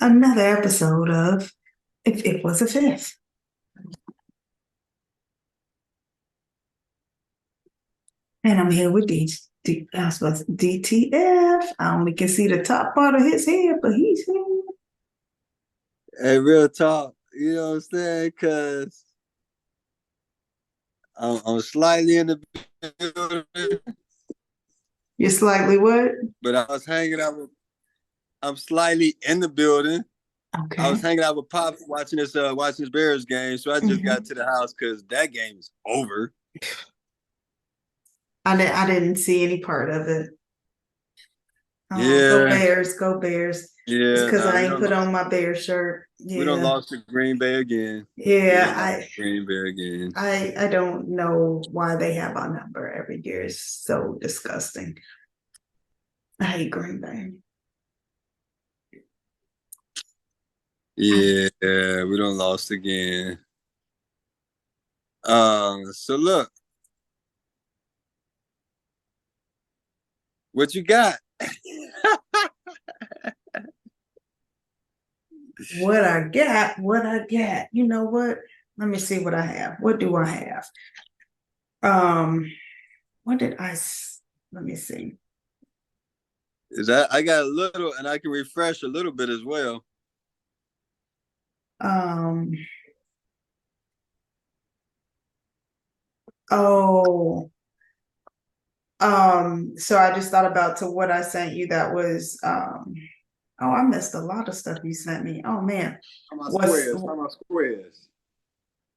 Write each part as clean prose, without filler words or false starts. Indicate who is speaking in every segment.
Speaker 1: another episode of If It Was a Fifth. And I'm here with DTF. I only can see the top part of his head, but he's here.
Speaker 2: Hey, real talk, you know what I'm saying? Because I'm slightly in the building,
Speaker 1: You're slightly what?
Speaker 2: but I was hanging out with, I'm slightly in the building.
Speaker 1: Okay.
Speaker 2: I was hanging out with Pops watching this Bears game, so I just got to the house because that game is over.
Speaker 1: I didn't see any part of it. Oh,
Speaker 2: Yeah.
Speaker 1: Go Bears, go Bears.
Speaker 2: Yeah.
Speaker 1: It's because I ain't put on my Bears shirt. Yeah.
Speaker 2: We done lost to Green Bay again.
Speaker 1: Yeah,
Speaker 2: Green Bay again.
Speaker 1: I don't know why they have our number every year. It's so disgusting. I hate Green Bay.
Speaker 2: Yeah, we done lost again. So look, what you got?
Speaker 1: What I got. You know what? Let me see what I have. What do I have? What did I? Let me see.
Speaker 2: Is that I got a little, and I can refresh a little bit as well.
Speaker 1: So I just thought about to what I sent you. That was I missed a lot of stuff you sent me. Oh man.
Speaker 2: How my squares?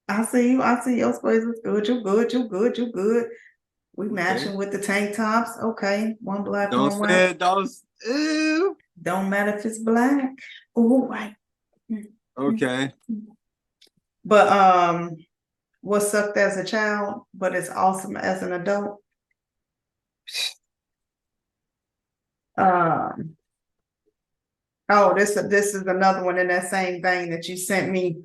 Speaker 1: I see you. Your squares was good. You good. We matching with the tank tops. Okay. One black, one white. Don't matter if it's black or white.
Speaker 2: Okay.
Speaker 1: But what sucked as a child, but it's awesome as an adult. This is another one in that same vein that you sent me.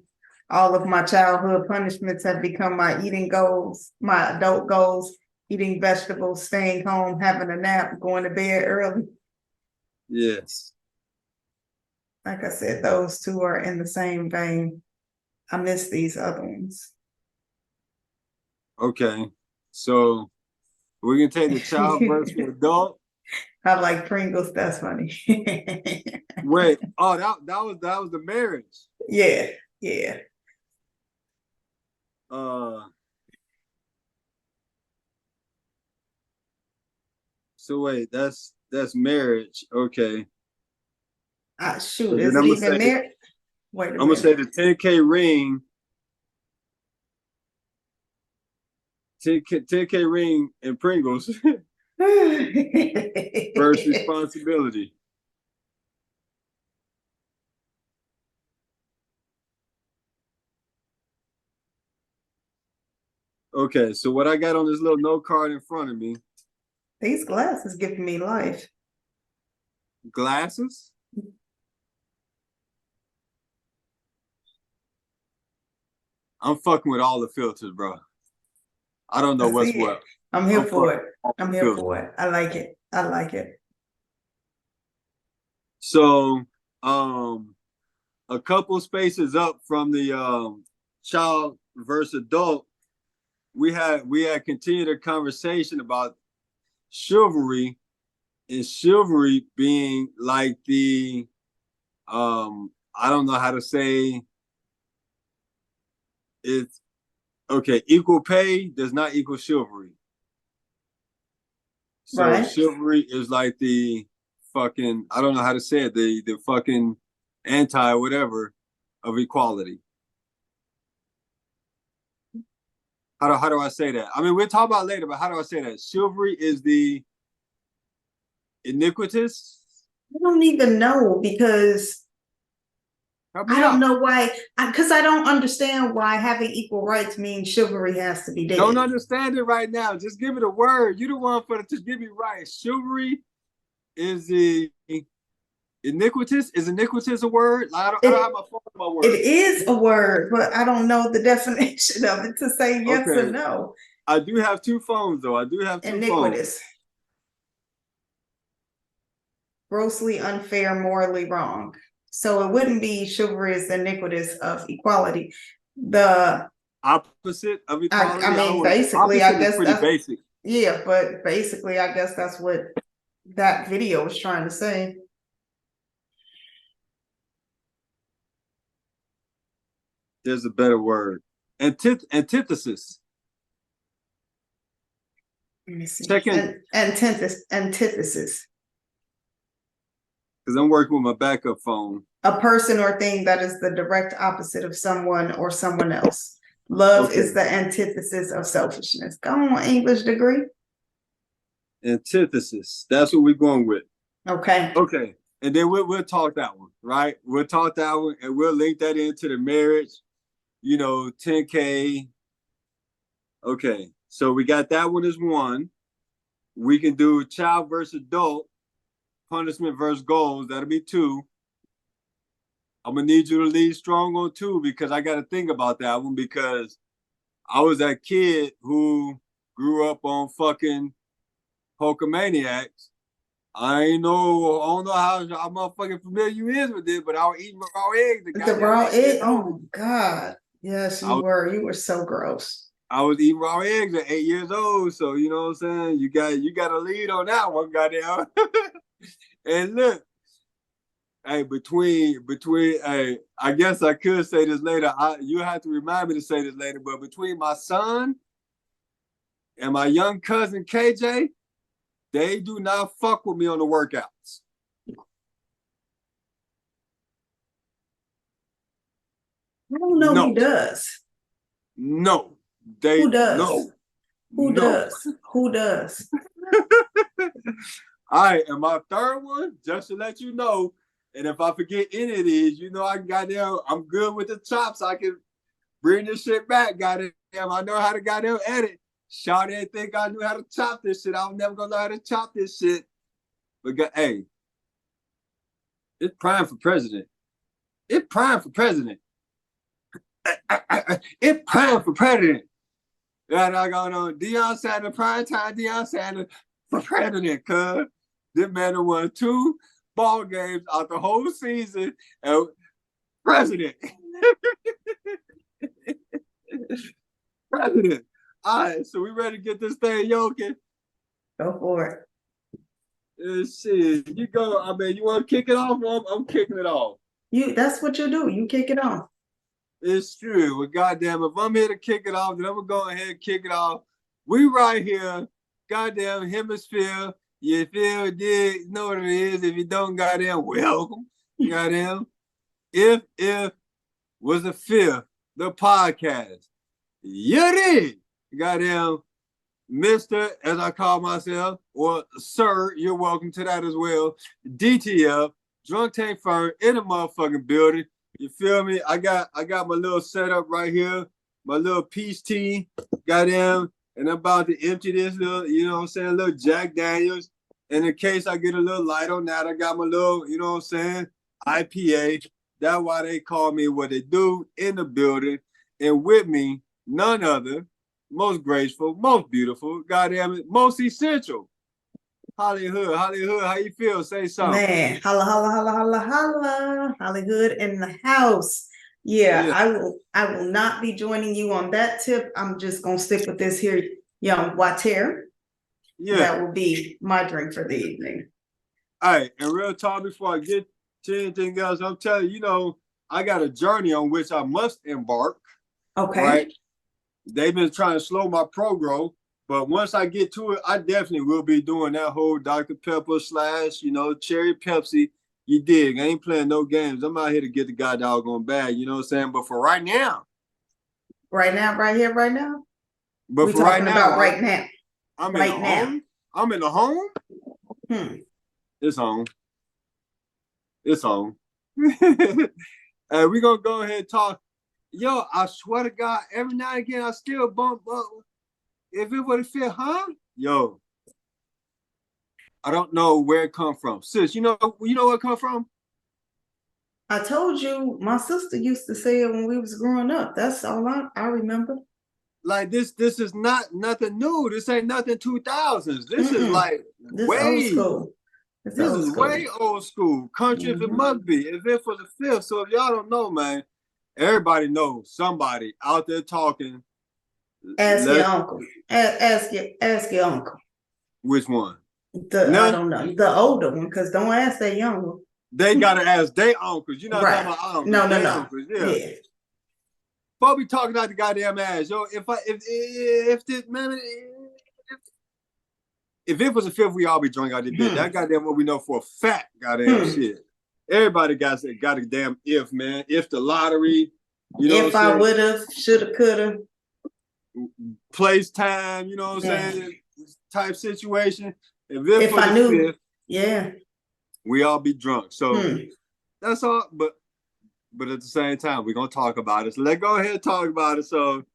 Speaker 1: All of my childhood punishments have become my eating goals, my adult goals: eating vegetables, staying home, having a nap, going to bed early.
Speaker 2: Yes.
Speaker 1: Like I said, those two are in the same vein. I miss these other ones.
Speaker 2: Okay. So we can take the child versus the adult.
Speaker 1: I like Pringles. That's funny.
Speaker 2: Wait. Oh, that was the marriage.
Speaker 1: Yeah.
Speaker 2: So wait, that's marriage. Okay.
Speaker 1: Shoot, is it even marriage? Wait a minute.
Speaker 2: I'm gonna say the 10K ring. 10K ring and Pringles. First responsibility. Okay, so what I got on this little note card in front of me.
Speaker 1: These glasses giving me life.
Speaker 2: Glasses? I'm fucking with all the filters, bro. I don't know what's what.
Speaker 1: I'm here for it. I like it.
Speaker 2: So, a couple spaces up from the child versus adult, we had continued a conversation about chivalry, and chivalry being like the I don't know how to say it's okay. Equal pay does not equal chivalry. So right. Chivalry is like the fucking, I don't know how to say it, the fucking anti whatever of equality. How do I say that? I mean, we'll talk about it later, but how do I say that? Chivalry is the iniquitous?
Speaker 1: I don't even know, because I don't know why, because I don't understand why having equal rights means chivalry has to be dead.
Speaker 2: Don't understand it right now. Just give it a word. You the one for it to give me right. Chivalry is the iniquitous. Is iniquitous a word? I don't have my phone on my word.
Speaker 1: It is a word, but I don't know the definition of it to say yes or no.
Speaker 2: I do have two phones, though. I do have two
Speaker 1: iniquitous.
Speaker 2: Phones.
Speaker 1: Grossly unfair, morally wrong. So it wouldn't be chivalrous and iniquitous of equality. The
Speaker 2: Opposite of equality.
Speaker 1: I mean,
Speaker 2: don't-
Speaker 1: basically, I
Speaker 2: opposite is
Speaker 1: guess
Speaker 2: pretty
Speaker 1: that's
Speaker 2: basic.
Speaker 1: yeah, but basically, I guess that's what that video was trying to say.
Speaker 2: There's a better word. Antithesis.
Speaker 1: Let me see.
Speaker 2: Second,
Speaker 1: Antithesis.
Speaker 2: because I'm working with my backup phone.
Speaker 1: A person or thing that is the direct opposite of someone or someone else. Love
Speaker 2: Okay.
Speaker 1: is the antithesis of selfishness. Go on, English degree.
Speaker 2: Antithesis. That's what we're going with.
Speaker 1: Okay.
Speaker 2: Okay. And then we'll talk that one, right? We'll talk that one and we'll link that into the marriage, 10K. Okay. So we got that one as one. We can do child versus adult, punishment versus goals. That'll be two. I'm gonna need you to lead strong on two because I got to think about that one because I was that kid who grew up on fucking Pokemaniacs. I don't know how motherfucking familiar you is with it, but I was eating raw eggs.
Speaker 1: The raw egg. Oh God. Yes, you were. You were so gross.
Speaker 2: I was eating raw eggs at 8 years old, so you know what I'm saying. You got a lead on that one, goddamn. And look, hey, between, hey, I guess I could say this later. You have to remind me to say this later, but between my son and my young cousin KJ, they do not fuck with me on the workouts.
Speaker 1: I don't know who does.
Speaker 2: No.
Speaker 1: Who does?
Speaker 2: No.
Speaker 1: Who does? Who does?
Speaker 2: All right, and my third one, just to let you know, and if I forget any of these, I'm good with the chops. I can bring this shit back, goddamn. I know how to goddamn edit. Shawty didn't think I knew how to chop this shit. I was never gonna know how to chop this shit. But hey, it's prime for president. It's prime for president. It's prime for president. That I got on Deion Sanders, prime time Deion Sanders for president, cuz this man won 2 ball games out the whole season and president. President. All right, so we ready to get this thing yoking?
Speaker 1: Go for
Speaker 2: it. Shit, you go. I mean, you want to kick it off? I'm kicking it off.
Speaker 1: That's what you do. You kick it off.
Speaker 2: It's true. But goddamn, if I'm here to kick it off, then I'm gonna go ahead and kick it off. We right here, goddamn hemisphere. You feel dig, know what it is. If you don't, goddamn, welcome. Goddamn. If was the fifth, the podcast. You did. Goddamn, Mr., as I call myself, or sir, you're welcome to that as well. DTF, Drunk Tank Fern in the motherfucking building. You feel me? I got my little setup right here, my little peace tea, goddamn, and I'm about to empty this little, little Jack Daniels. And in case I get a little light on that, I got my little, IPA. That's why they call me what they do in the building. And with me, none other, most graceful, most beautiful, goddamn it, most essential. Hollywood, how you feel? Say something.
Speaker 1: Man, holla, holla, holla, holla, holla. Hollywood in the house. Yeah, I will not be joining you on that tip. I'm just gonna stick with this here young water. Yeah. That will be my drink for the evening.
Speaker 2: All right, and real talk before I get to anything else, I'm telling you, I got a journey on which I must embark.
Speaker 1: Okay.
Speaker 2: Right? They've been trying to slow my progress. But once I get to it, I definitely will be doing that whole Dr. Pepper / cherry Pepsi. You dig? I ain't playing no games. I'm out here to get the god doggone bag, you know what I'm saying? But for right now.
Speaker 1: Right now, right here, right now?
Speaker 2: But for right now.
Speaker 1: Right now.
Speaker 2: I'm in the home. I'm in the home. It's home. It's home. We're going to go ahead and talk. Yo, I swear to God, every now and again, I still bump up. If it would have fit, huh? Yo, I don't know where it come from. Sis, you know where it come from?
Speaker 1: I told you, my sister used to say it when we was growing up. That's all I remember.
Speaker 2: Like this is not nothing new. This ain't nothing 2000s. This is like
Speaker 1: this old school. It's
Speaker 2: This
Speaker 1: old
Speaker 2: is
Speaker 1: school.
Speaker 2: way old school. Country if it
Speaker 1: Mhm.
Speaker 2: must be. If it for the fifth. So if y'all don't know, man, everybody knows somebody out there talking.
Speaker 1: Ask your
Speaker 2: Let
Speaker 1: uncle. Ask your uncle.
Speaker 2: which one?
Speaker 1: I
Speaker 2: None.
Speaker 1: don't know. The older one, because don't ask that young one.
Speaker 2: They gotta ask their uncles. You're not talking
Speaker 1: Right.
Speaker 2: about uncles.
Speaker 1: No,
Speaker 2: They
Speaker 1: no.
Speaker 2: uncles. Yeah.
Speaker 1: Yeah.
Speaker 2: But we talking out the goddamn ass, yo. If this man, if it was a fifth, we all be drunk out the bit. That goddamn what we know for a fact. Goddamn shit. Everybody got a damn if, man. If the lottery, you know
Speaker 1: If
Speaker 2: what
Speaker 1: I
Speaker 2: I'm saying?
Speaker 1: woulda, shoulda, coulda.
Speaker 2: Place time, you know what I'm
Speaker 1: Yeah.
Speaker 2: saying? Type situation. If it
Speaker 1: If
Speaker 2: for
Speaker 1: I
Speaker 2: the
Speaker 1: knew,
Speaker 2: fifth,
Speaker 1: yeah.
Speaker 2: we all be drunk. So that's all. But at the same time, we're gonna talk about it. So let's go ahead and talk about it. So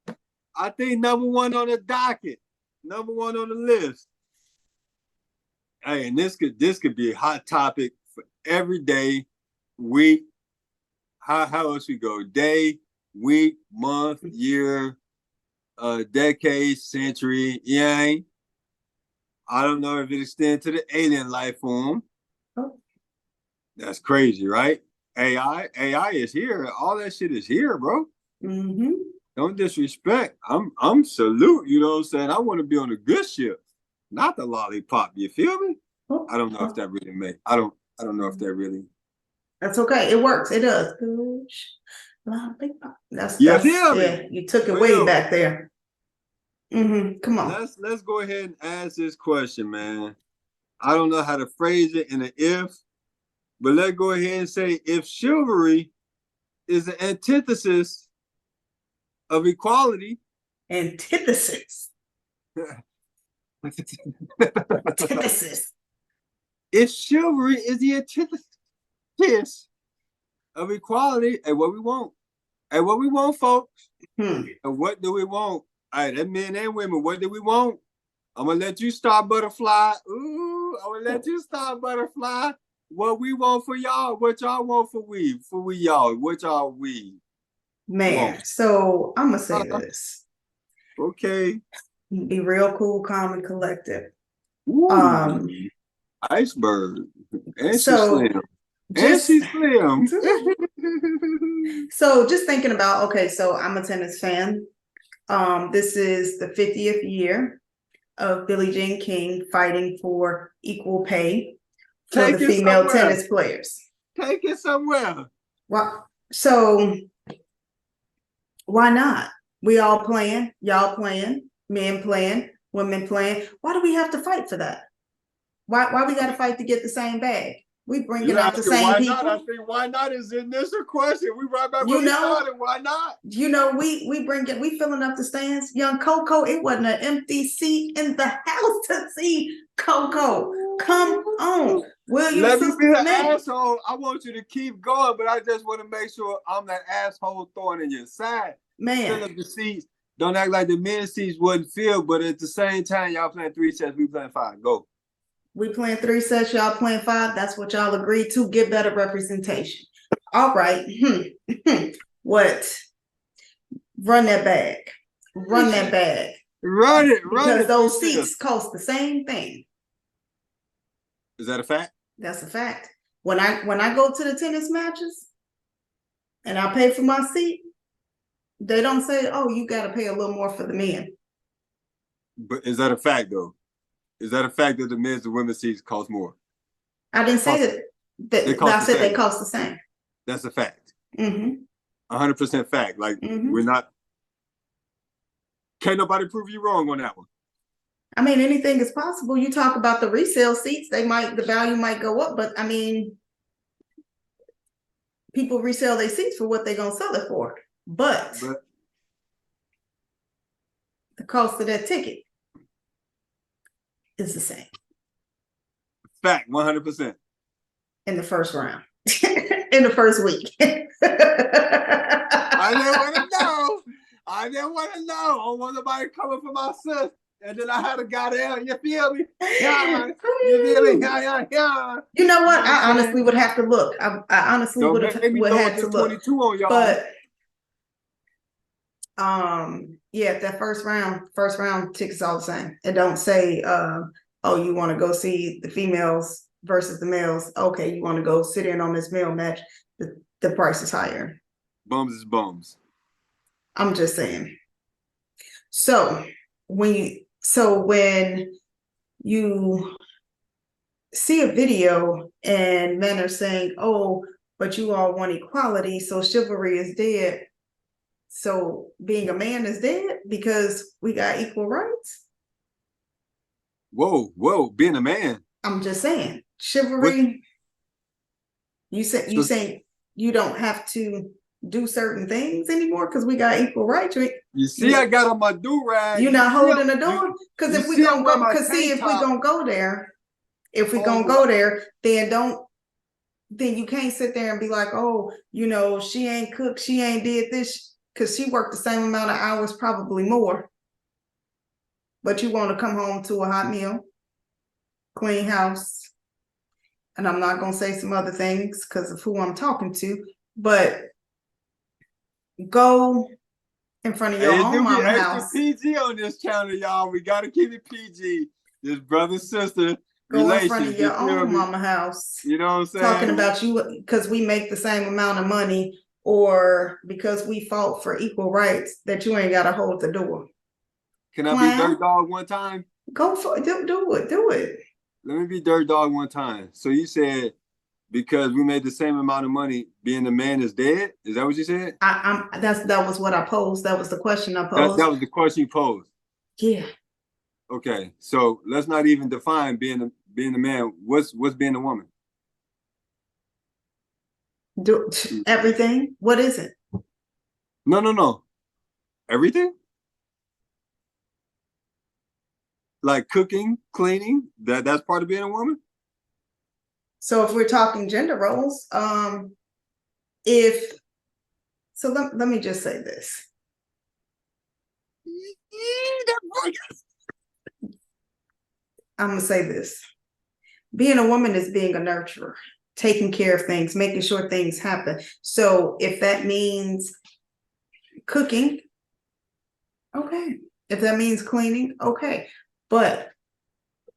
Speaker 2: I think number one on the docket, number one on the list. Hey, and this could be a hot topic for every day, week. How else we go? Day, week, month, year, decade, century. Yeah. I don't know if it extends to the alien life form.
Speaker 1: Oh.
Speaker 2: That's crazy, right? AI is here. All that shit is here, bro.
Speaker 1: Mm-hmm.
Speaker 2: Don't disrespect. I'm salute. You know what I'm saying? I want to be on a good ship, not the lollipop. You feel me?
Speaker 1: Oh.
Speaker 2: I don't know if that really make. I don't know if that really.
Speaker 1: That's okay. It works. It does. That's
Speaker 2: You feel me?
Speaker 1: yeah. You took it
Speaker 2: Well,
Speaker 1: way back there. Come on.
Speaker 2: Let's go ahead and ask this question, man. I don't know how to phrase it in an if, but let's go ahead and say if chivalry is the antithesis of equality.
Speaker 1: Antithesis. Antithesis.
Speaker 2: If chivalry is the antithesis of equality, and what we want, folks. And what do we want? All right, that men and women, what do we want? I'm gonna let you start, butterfly. Ooh, I'm gonna let you start, butterfly. What we want for y'all, what y'all want for we y'all, what y'all we.
Speaker 1: Man,
Speaker 2: want.
Speaker 1: so I'm gonna say this.
Speaker 2: Okay.
Speaker 1: Be real cool, calm, and collected.
Speaker 2: Ooh, iceberg. And
Speaker 1: so
Speaker 2: she's slim. And she's slim.
Speaker 1: So just thinking about, okay, so I'm a tennis fan. This is the 50th year of Billie Jean King fighting for equal pay for the female tennis players.
Speaker 2: Take it somewhere.
Speaker 1: Well, so why not? We all playing, y'all playing, men playing, women playing. Why do we have to fight for that? Why we got to fight to get the same bag? We bringing out the same people.
Speaker 2: Not? I think why not is in this a question. We right back where we started. Why not?
Speaker 1: You know, we filling up the stands. Young Coco, it wasn't an empty seat in the house to see Coco. Come on. William,
Speaker 2: let me be an asshole. I want you to keep going, but I just want to make sure I'm that asshole thorn in your side.
Speaker 1: Man.
Speaker 2: Fill up the seats. Don't act like the men's seats wasn't filled, but at the same time, y'all playing 3 sets, we playing 5. Go.
Speaker 1: We playing 3 sets, y'all playing 5. That's what y'all agreed to. Get better representation. All right. What? Run that bag. Run that bag.
Speaker 2: Run it.
Speaker 1: Because those seats cost the same thing.
Speaker 2: Is that a fact?
Speaker 1: That's a fact. When I go to the tennis matches and I pay for my seat, they don't say, "Oh, you got to pay a little more for the men."
Speaker 2: But is that a fact, though? Is that a fact that the men's and women's seats cost more?
Speaker 1: I didn't say that. I said they cost the same.
Speaker 2: That's a fact.
Speaker 1: 100%
Speaker 2: fact. Like we're not. Can't nobody prove you wrong on that one.
Speaker 1: I mean, anything is possible. You talk about the resale seats; the value might go up, but I mean, people resell their seats for what they're gonna sell it for. But the cost of that ticket is the same.
Speaker 2: Fact, 100%.
Speaker 1: In the first round, in the first week.
Speaker 2: I didn't want to know. I don't want nobody coming for my sis. And then I had to go down. You feel me? Yeah. You feel me? Yeah.
Speaker 1: You know what? I honestly would have to look. I honestly would have to look.
Speaker 2: 22 on y'all.
Speaker 1: But yeah, that first round tickets all the same. It don't say oh, you want to go see the females versus the males. Okay, you want to go sit in on this male match, the price is higher.
Speaker 2: Bums is bums.
Speaker 1: I'm just saying. So when you see a video and men are saying, oh, but you all want equality, so chivalry is dead. So being a man is dead because we got equal rights?
Speaker 2: Whoa, being a man.
Speaker 1: I'm just saying, chivalry, you saying you don't have to do certain things anymore because we got equal rights.
Speaker 2: You see, I got on my do-rag.
Speaker 1: You're not holding the door? Because if we gonna go, if we gonna go there, then you can't sit there and be like, oh, she ain't cooked, she ain't did this, because she worked the same amount of hours, probably more. But you want to come home to a hot meal, clean house, and I'm not gonna say some other things because of who I'm talking to, but go in front of your own mama house.
Speaker 2: PG on this channel, y'all. We gotta keep it PG. This brother sister
Speaker 1: go in front of your own mama house.
Speaker 2: You know what I'm saying?
Speaker 1: Talking about you because we make the same amount of money, or because we fought for equal rights, that you ain't gotta hold the door.
Speaker 2: Can I be Dirt Dog one time?
Speaker 1: Go for it. Do it.
Speaker 2: Let me be Dirt Dog one time. So you said because we made the same amount of money, being a man is dead? Is that what you said?
Speaker 1: That was what I posed. That was the question I posed.
Speaker 2: That was the question you posed.
Speaker 1: Yeah.
Speaker 2: Okay, so let's not even define being a man. What's being a woman?
Speaker 1: Do everything. What is it?
Speaker 2: No. Everything? Like cooking, cleaning, that's part of being a woman?
Speaker 1: So if we're talking gender roles, let me just say this. I'm gonna say this. Being a woman is being a nurturer, taking care of things, making sure things happen. So if that means cooking, okay. If that means cleaning, okay. But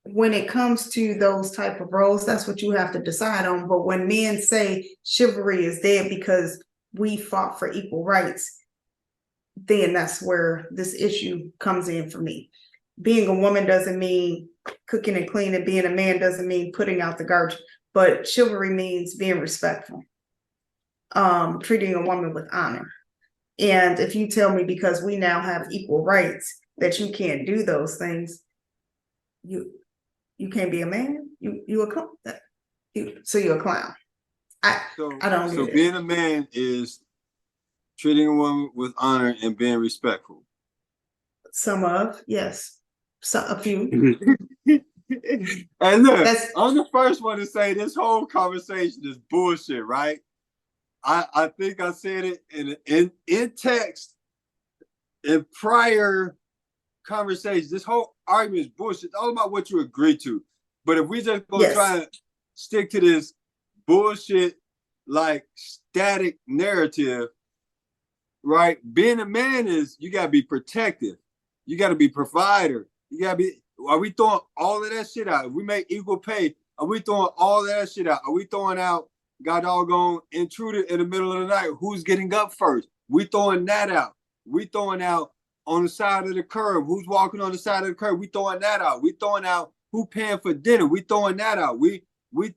Speaker 1: when it comes to those type of roles, that's what you have to decide on. But when men say chivalry is dead because we fought for equal rights, then that's where this issue comes in for me. Being a woman doesn't mean cooking and cleaning. Being a man doesn't mean putting out the garbage. But chivalry means being respectful, treating a woman with honor. And if you tell me because we now have equal rights that you can't do those things, you can't be a man. You're a clown. I don't.
Speaker 2: So being a man is treating a woman with honor and being respectful.
Speaker 1: A few.
Speaker 2: And look, I'm the first one to say this whole conversation is bullshit, right? I think I said it in text in prior conversations. This whole argument is bullshit. It's all about what you agree to. But if we just go try and stick to this bullshit, like static narrative, right? Being a man is you gotta be protective. You gotta be provider. You gotta be. Are we throwing all of that shit out? If we make equal pay, are we throwing all of that shit out? Are we throwing out God doggone intruder in the middle of the night? Who's getting up first? We throwing that out. We throwing out on the side of the curb. Who's walking on the side of the curb? We throwing that out. We throwing out who paying for dinner. We throwing that out. We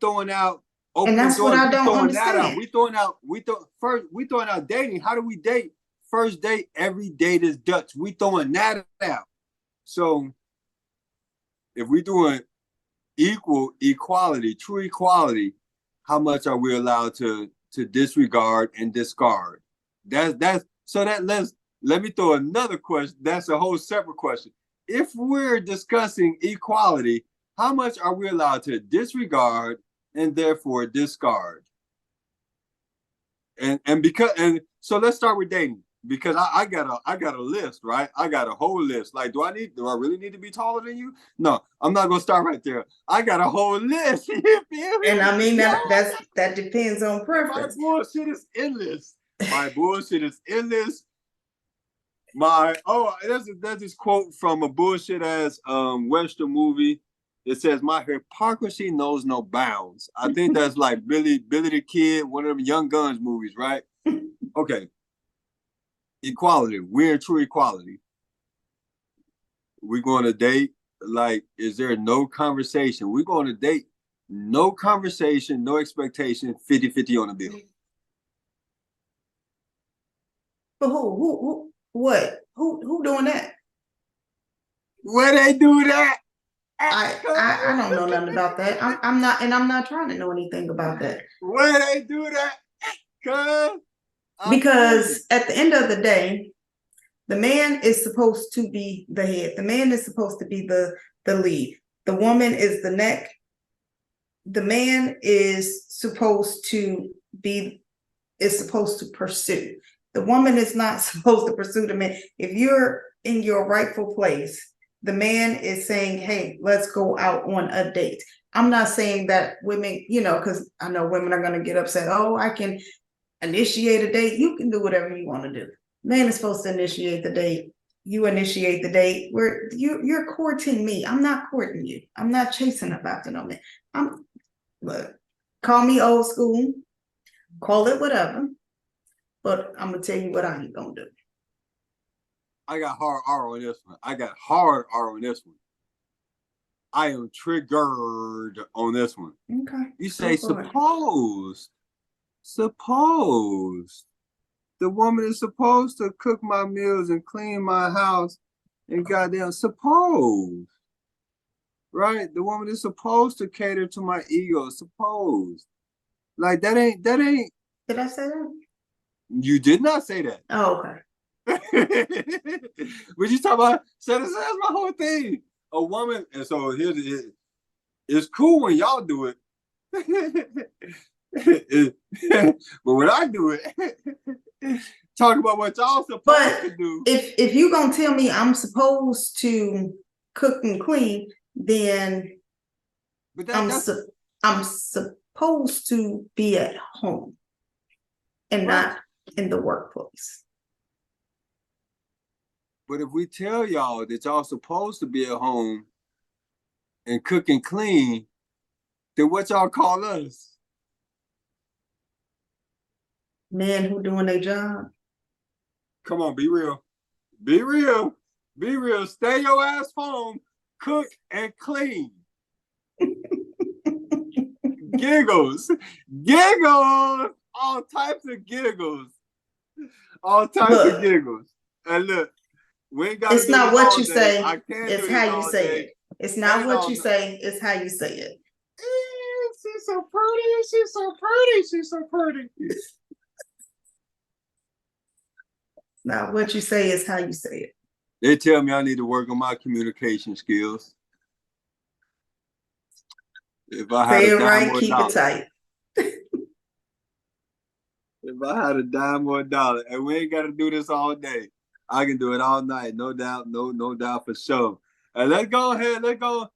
Speaker 2: throwing out.
Speaker 1: And that's what I don't understand.
Speaker 2: We throwing out dating. How do we date? First date, every date is Dutch. We throwing that out. So if we doing equality, true equality, how much are we allowed to disregard and discard? Let me throw another question. That's a whole separate question. If we're discussing equality, how much are we allowed to disregard and therefore discard? And so let's start with dating, because I got a list, right? I got a whole list. Like, do I really need to be taller than you? No, I'm not gonna start right there. I got a whole list.
Speaker 1: And I mean that depends on preference.
Speaker 2: My bullshit is endless. There's this quote from a bullshit ass Western movie. It says, "My hypocrisy knows no bounds." I think that's like Billy the Kid, one of them Young Guns movies, right? Okay. Equality. We're in true equality. We going to date. Like, is there no conversation? We going to date. No conversation, no expectation, 50-50 on the bill.
Speaker 1: But who, what? Who doing that?
Speaker 2: Where they do that?
Speaker 1: I don't know nothing about that. I'm not trying to know anything about that.
Speaker 2: Where they do that?
Speaker 1: Because at the end of the day, the man is supposed to be the head. The man is supposed to be the lead. The woman is the neck. The man is supposed to pursue. The woman is not supposed to pursue the man. If you're in your rightful place, the man is saying, hey, let's go out on a date. I'm not saying that women, because I know women are going to get upset. Oh, I can initiate a date. You can do whatever you want to do. Man is supposed to initiate the date. You initiate the date. You're courting me. I'm not courting you. I'm not chasing up after no man. Look, call me old school, call it whatever, but I'm gonna tell you what I ain't gonna do.
Speaker 2: I got hard R on this one. I am triggered on this one.
Speaker 1: Okay.
Speaker 2: You say supposed. The woman is supposed to cook my meals and clean my house and goddamn supposed. Right? The woman is supposed to cater to my ego. Supposed. Like that ain't.
Speaker 1: Did I say that?
Speaker 2: You did not say that.
Speaker 1: Oh, okay.
Speaker 2: What you talking about? So that's my whole thing. A woman, and so here's it. It's cool when y'all do it. But when I do it, talk about what y'all supposed to do.
Speaker 1: If you gonna tell me I'm supposed to cook and clean, then I'm supposed to be at home and not in the workplace.
Speaker 2: But if we tell y'all that y'all supposed to be at home and cook and clean, then what y'all call us?
Speaker 1: Men who doing their job.
Speaker 2: Come on, be real. Be real. Be real. Stay your ass home, cook and clean. Giggles. All types of giggles. Of giggles. And look, we ain't got.
Speaker 1: It's not what you say, it's how you say it. It's not what you say, it's how you say it.
Speaker 2: She's so pretty.
Speaker 1: Not what you say, is how you say it.
Speaker 2: They tell me I need to work on my communication skills. If I had
Speaker 1: say
Speaker 2: a
Speaker 1: it
Speaker 2: dime
Speaker 1: right,
Speaker 2: or a
Speaker 1: keep
Speaker 2: dollar.
Speaker 1: it tight.
Speaker 2: If I had a dime or a dollar, and we ain't got to do this all day, I can do it all night, no doubt, no doubt for sure. And let's go ahead, because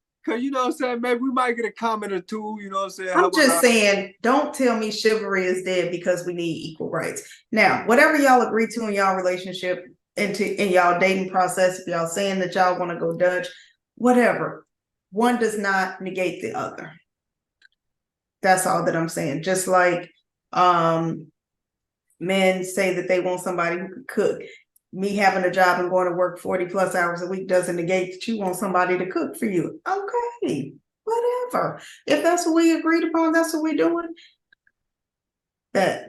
Speaker 2: you know what I'm saying, maybe we might get a comment or two, you know what I'm saying?
Speaker 1: I'm just saying, don't tell me chivalry is dead because we need equal rights. Now, whatever y'all agree to in y'all relationship, in y'all dating process, if y'all saying that y'all want to go Dutch, whatever, one does not negate the other. That's all that I'm saying. Just like men say that they want somebody who can cook. Me having a job and going to work 40 plus hours a week doesn't negate that you want somebody to cook for you. Okay, whatever. If that's what we agreed upon, that's what we're doing. But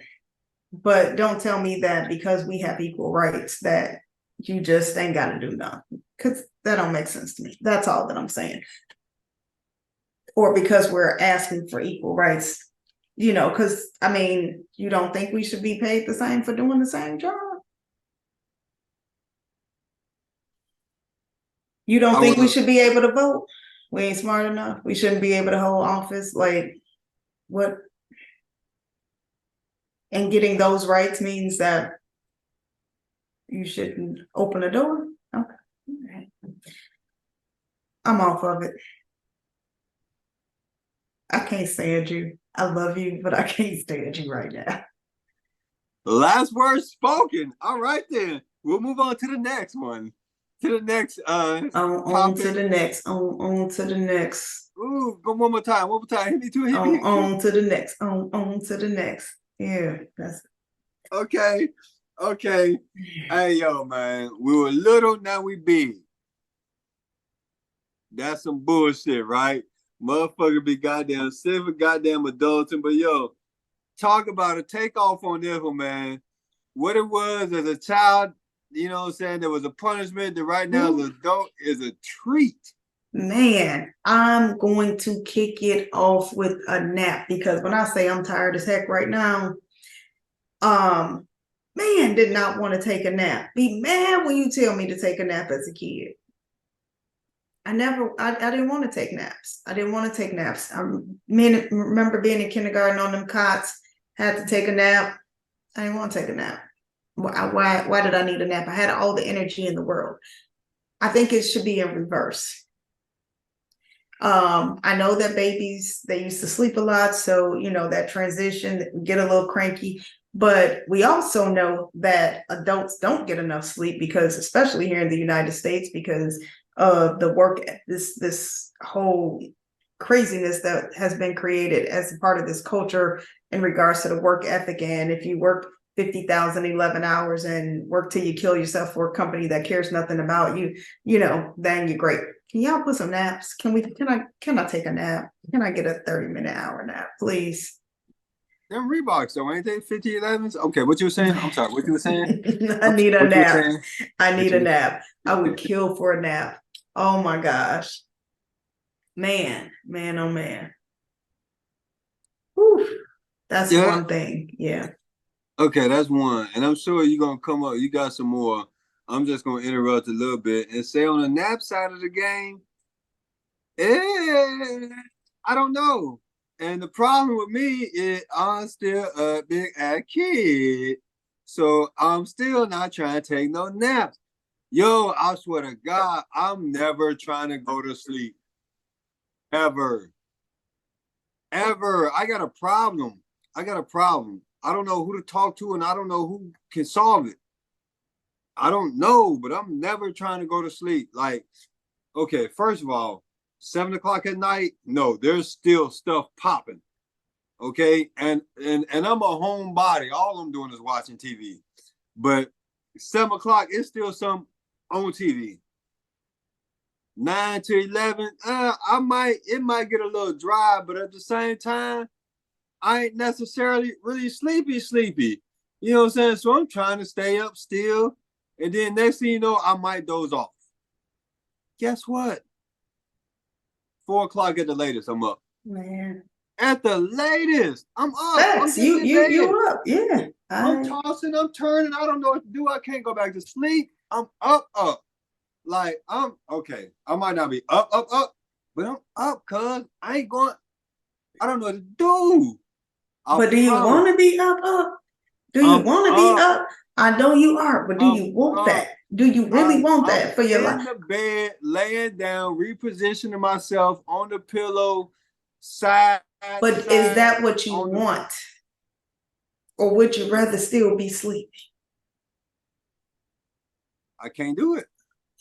Speaker 1: don't tell me that because we have equal rights that you just ain't got to do nothing. Because that don't make sense to me. That's all that I'm saying. Or because we're asking for equal rights, because, I mean, you don't think we should be paid the same for doing the same job? You don't think we should be able to vote? We ain't smart enough. We shouldn't be able to hold office. Like, what? And getting those rights means that you shouldn't open a door? Okay. I'm off of it. I can't stand you. I love you, but I can't stand you right now.
Speaker 2: Last word spoken. All right, then. We'll move on to the next one. To the next
Speaker 1: on to the next.
Speaker 2: Ooh, go one more time. One more time. Hit me too. Hit me.
Speaker 1: On to the next. On to the next. Yeah, that's
Speaker 2: Okay. Okay. Hey, yo, man. We were little, now we big. That's some bullshit, right? Motherfucker be goddamn 7 goddamn adulting, but yo, talk about a takeoff on this one, man. What it was as a child, you know what I'm saying? There was a punishment that right now as an adult is a treat.
Speaker 1: man, I'm going to kick it off with a nap because when I say I'm tired as heck right now, man did not want to take a nap. Be mad when you tell me to take a nap as a kid. I didn't want to take naps. I didn't want to take naps. I remember being in kindergarten on them cots, had to take a nap. I didn't want to take a nap. Why did I need a nap? I had all the energy in the world. I think it should be in reverse. I know that babies, they used to sleep a lot, so you know that transition, get a little cranky. But we also know that adults don't get enough sleep because, especially here in the United States, because of the work, this whole craziness that has been created as a part of this culture in regards to the work ethic. And if you work 50,000, 11 hours and work till you kill yourself for a company that cares nothing about you, you know, then you're great. Can y'all put some naps? Can I take a nap? Can I get a 30-minute hour nap, please?
Speaker 2: Them Reeboks though, ain't they 5011s? Okay, what you were saying? I'm sorry, what you were saying?
Speaker 1: I need a nap. I need a nap. I would kill for a nap. Oh my gosh. Man, oh man. Whew. That's one thing. Yeah.
Speaker 2: Okay, that's one. And I'm sure you're gonna come up, you got some more. I'm just gonna interrupt a little bit and say on the nap side of the game, I don't know. And the problem with me is I'm still a big ass kid. So I'm still not trying to take no naps. Yo, I swear to God, I'm never trying to go to sleep. Ever. Ever. I got a problem. I don't know who to talk to and I don't know who can solve it. I don't know, but I'm never trying to go to sleep. Like, okay, first of all, 7 o'clock at night, no, there's still stuff popping. Okay. And I'm a homebody. All I'm doing is watching TV. But 7 o'clock, it's still some on TV. 9 to 11, it might get a little dry, but at the same time, I ain't necessarily really sleepy. You know what I'm saying? So I'm trying to stay up still. And then next thing you know, I might doze off. Guess what? 4 o'clock at the latest, I'm up.
Speaker 1: Man.
Speaker 2: At the latest, I'm up.
Speaker 1: Facts. You up. Yeah.
Speaker 2: I'm tossing, I'm turning. I don't know what to do. I can't go back to sleep. I'm up. Like, I'm okay. I might not be up, but I'm up, cuz I don't know what to do.
Speaker 1: But do you want to be up? Do you want to be up? I know you are, but do you want that? Do you really want that for your life?
Speaker 2: In the bed, laying down, repositioning myself on the pillow, side.
Speaker 1: But is that what you want? Or would you rather still be sleeping?
Speaker 2: I can't do it.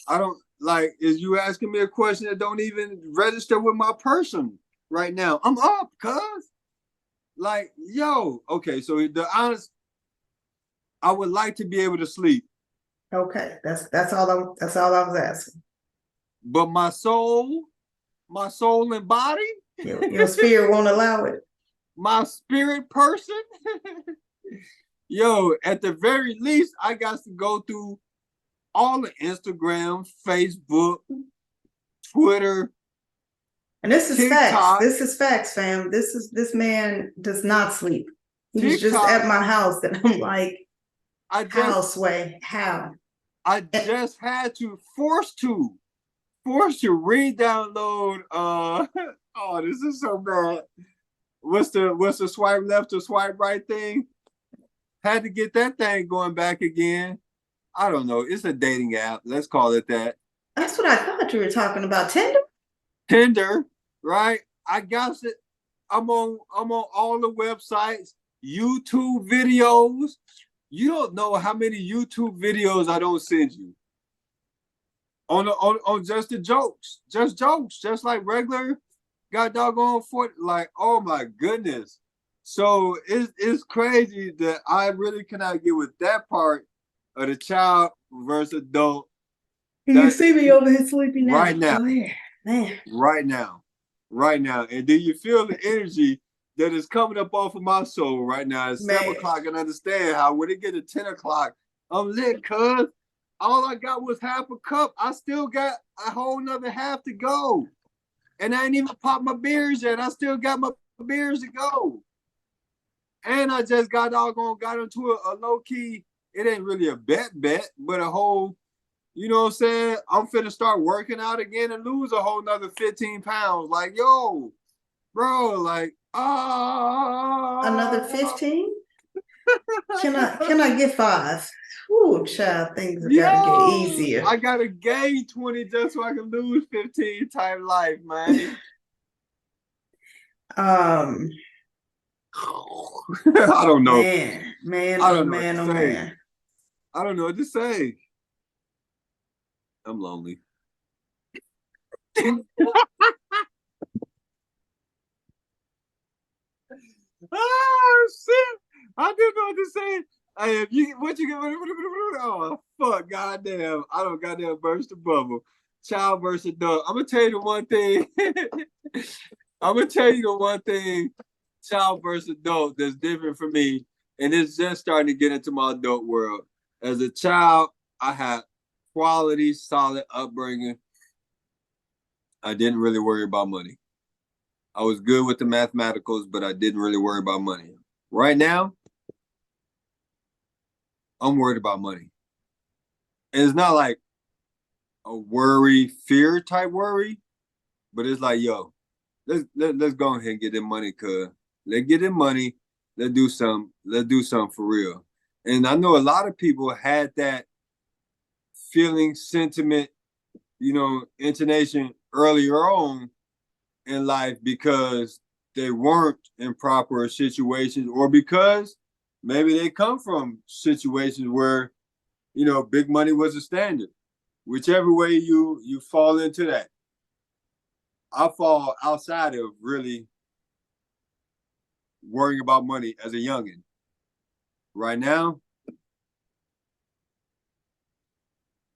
Speaker 2: I don't like, is you asking me a question that don't even register with my person right now? I'm up, cuz. Like, yo, okay, so the honest, I would like to be able to sleep.
Speaker 1: Okay, that's all I was asking.
Speaker 2: But my soul and body,
Speaker 1: your spirit won't allow it.
Speaker 2: My spirit person, yo, at the very least, I got to go through all the Instagram, Facebook, Twitter.
Speaker 1: And this is TikTok. Facts. This is facts, fam. This man does not sleep. He's just at my house, and I'm like, how?
Speaker 2: I just had to force to re-download. Oh, this is so bad. What's the swipe left or swipe right thing? Had to get that thing going back again. I don't know. It's a dating app. Let's call it that.
Speaker 1: That's what I thought you were talking about.
Speaker 2: Tinder, right? I got it. I'm on all the websites, YouTube videos. You don't know how many YouTube videos I don't send you. On just the jokes. Just jokes. Just like regular got doggone 40. Like, oh my goodness. So it's crazy that I really cannot get with that part of the child versus adult.
Speaker 1: You see me over here sleeping now.
Speaker 2: Right now.
Speaker 1: Go ahead, man.
Speaker 2: Right now. Right now. And do you feel the energy that is coming up off of my soul right now? It's 7 o'clock, and understand how when it get to 10 o'clock, I'm lit, cuz all I got was half a cup. I still got a whole nother half to go. And I ain't even popped my beers yet. I still got my beers to go. And I just got into a low key, it ain't really a bet, but a whole, you know what I'm saying? I'm finna start working out again and lose a whole nother 15 pounds. Like, yo, bro, like,
Speaker 1: Another 15? Can I get 5? Ooh, child, things have got to get easier.
Speaker 2: I gotta gain 20 just so I can lose 15 type life, man.
Speaker 1: I
Speaker 2: don't know.
Speaker 1: Man,
Speaker 2: I don't know
Speaker 1: man,
Speaker 2: what to
Speaker 1: oh
Speaker 2: say.
Speaker 1: man.
Speaker 2: I don't know what to say. I'm lonely. Oh shit! I didn't know what to say. Hey, if you what you get? Oh fuck! Goddamn! I don't goddamn burst the bubble. Child versus adult. I'm gonna tell you the one thing. I'm gonna tell you the one thing. Child versus adult that's different for me, and it's just starting to get into my adult world. As a child, I had quality, solid upbringing. I didn't really worry about money. I was good with the mathematicals, but I didn't really worry about money. Right now, I'm worried about money. And it's not like a worry, fear type worry, but it's like, yo, let's go ahead and get them money, cuz. Let's get them money. Let's do something for real. And I know a lot of people had that feeling, sentiment, intonation earlier on in life because they weren't in proper situations, or because maybe they come from situations where, big money was a standard. Whichever way you fall into that. I fall outside of really worrying about money as a youngin'. Right now,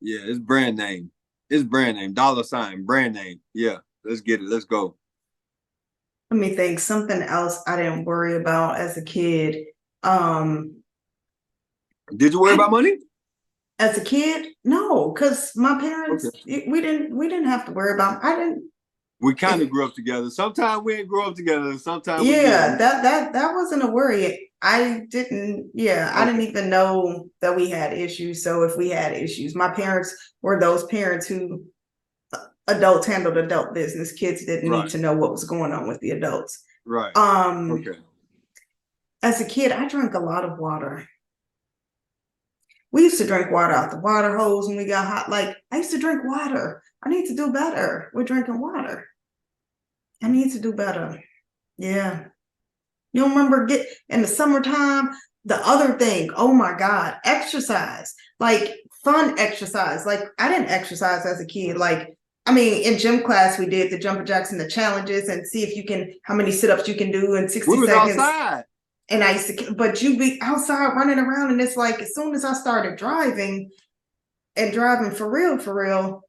Speaker 2: yeah, it's brand name. It's brand name, dollar sign, brand name. Yeah, let's get it. Let's go.
Speaker 1: Let me think. Something else I didn't worry about as a kid.
Speaker 2: Did you worry about money?
Speaker 1: As a kid, no, because my parents, we didn't have to worry about.
Speaker 2: We kind of grew up together. Sometimes we didn't grow up together. Sometimes
Speaker 1: yeah, that wasn't a worry. I didn't even know that we had issues. So if we had issues, my parents were those parents who adults handled adult business. Kids didn't need to know what was going on with the adults.
Speaker 2: Right.
Speaker 1: As a kid, I drank a lot of water. We used to drink water out the water hose when we got hot. Like, I used to drink water. I need to do better with drinking water. I need to do better. Yeah. You remember in the summertime, the other thing, oh my God, exercise, like fun exercise. Like, I didn't exercise as a kid. Like, I mean, in gym class, we did the jumping jacks and the challenges and see if how many sit-ups you can do in 60 seconds.
Speaker 2: Outside.
Speaker 1: And I used to, but you be outside running around, and it's like, as soon as I started driving for real,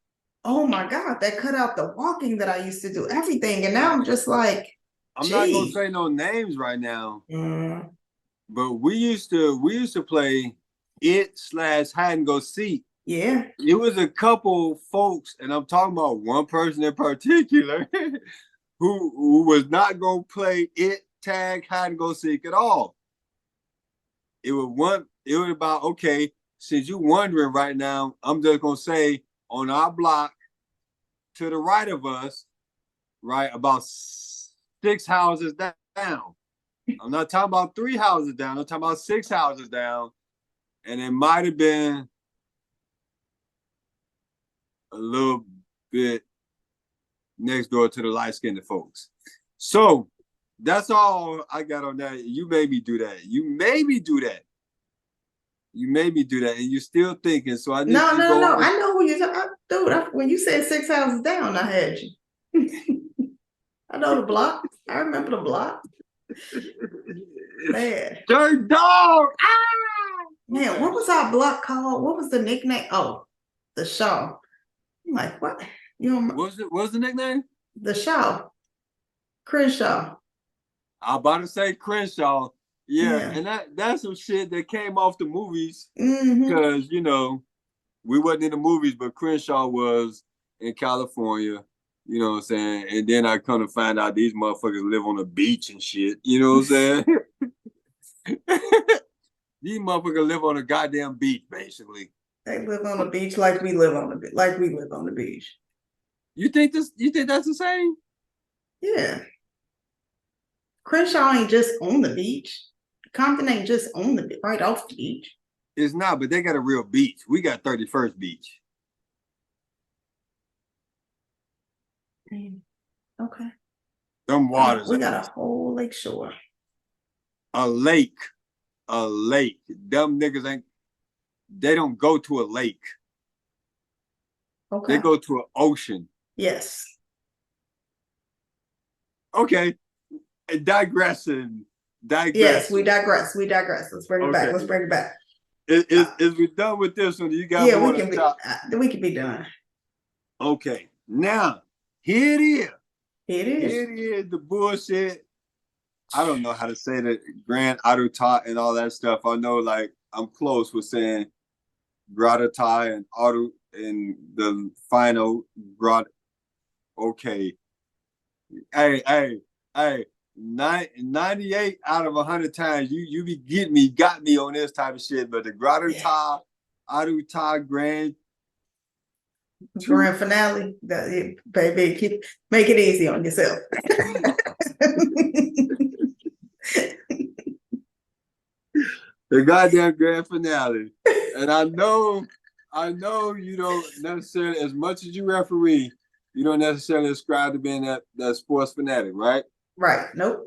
Speaker 1: oh my God, that cut out the walking that I used to do, everything. And now I'm just like,
Speaker 2: I'm not gonna say no names right now, but we used to play hide and go seek.
Speaker 1: Yeah.
Speaker 2: It was a couple folks, and I'm talking about one person in particular, who was not gonna play tag, hide and go seek at all. It was about, okay, since you're wondering right now, I'm just gonna say on our block to the right of us, right, about 6 houses down. I'm not talking about 3 houses down, I'm talking about 6 houses down. And it might have been a little bit next door to the light-skinned folks. So that's all I got on that. You made me do that. And you're still thinking. So I need
Speaker 1: no. I know who you're talking. Dude, when you said 6 houses down, I had you. I know the block. I remember the block. Man.
Speaker 2: Dirt dog.
Speaker 1: Man, what was our block called? What was the nickname? Oh, the Shaw. I'm like, what? You know,
Speaker 2: What's the nickname?
Speaker 1: the Shaw. Crenshaw.
Speaker 2: I about to say Crenshaw. Yeah,
Speaker 1: Yeah.
Speaker 2: and that's some shit that came off the movies
Speaker 1: Mm-hmm.
Speaker 2: because we wasn't in the movies, but Crenshaw was in California. You know what I'm saying? And then I come to find out these motherfuckers live on the beach and shit. You know what I'm saying? These motherfuckers live on a goddamn beach, basically.
Speaker 1: They live on the beach like we live on the beach.
Speaker 2: You think that's the same?
Speaker 1: Yeah. Crenshaw ain't just on the beach. Compton ain't just on the right off the beach.
Speaker 2: It's not, but they got a real beach. We got 31st Beach.
Speaker 1: Okay.
Speaker 2: Them waters.
Speaker 1: We got a whole lake shore.
Speaker 2: A lake. Them niggas they don't go to a lake.
Speaker 1: Okay.
Speaker 2: They go to an ocean.
Speaker 1: Yes.
Speaker 2: Okay. Digressing.
Speaker 1: Yes, we digress. Let's bring it back.
Speaker 2: Is we done with this one? You got more to talk?
Speaker 1: We can be done.
Speaker 2: Okay. Now, here it is.
Speaker 1: It is.
Speaker 2: Here it is, the bullshit. I don't know how to say the grand autotat and all that stuff. I know, like, I'm close with saying gratata and auto and the final grat. Okay. Hey. 98 out of 100 times you got me on this type of shit, but the gratata, autotat, grand
Speaker 1: finale, baby, make it easy on yourself.
Speaker 2: The goddamn grand finale. And I know you don't necessarily, as much as you referee, you don't necessarily ascribe to being that sports fanatic, right?
Speaker 1: Right. Nope.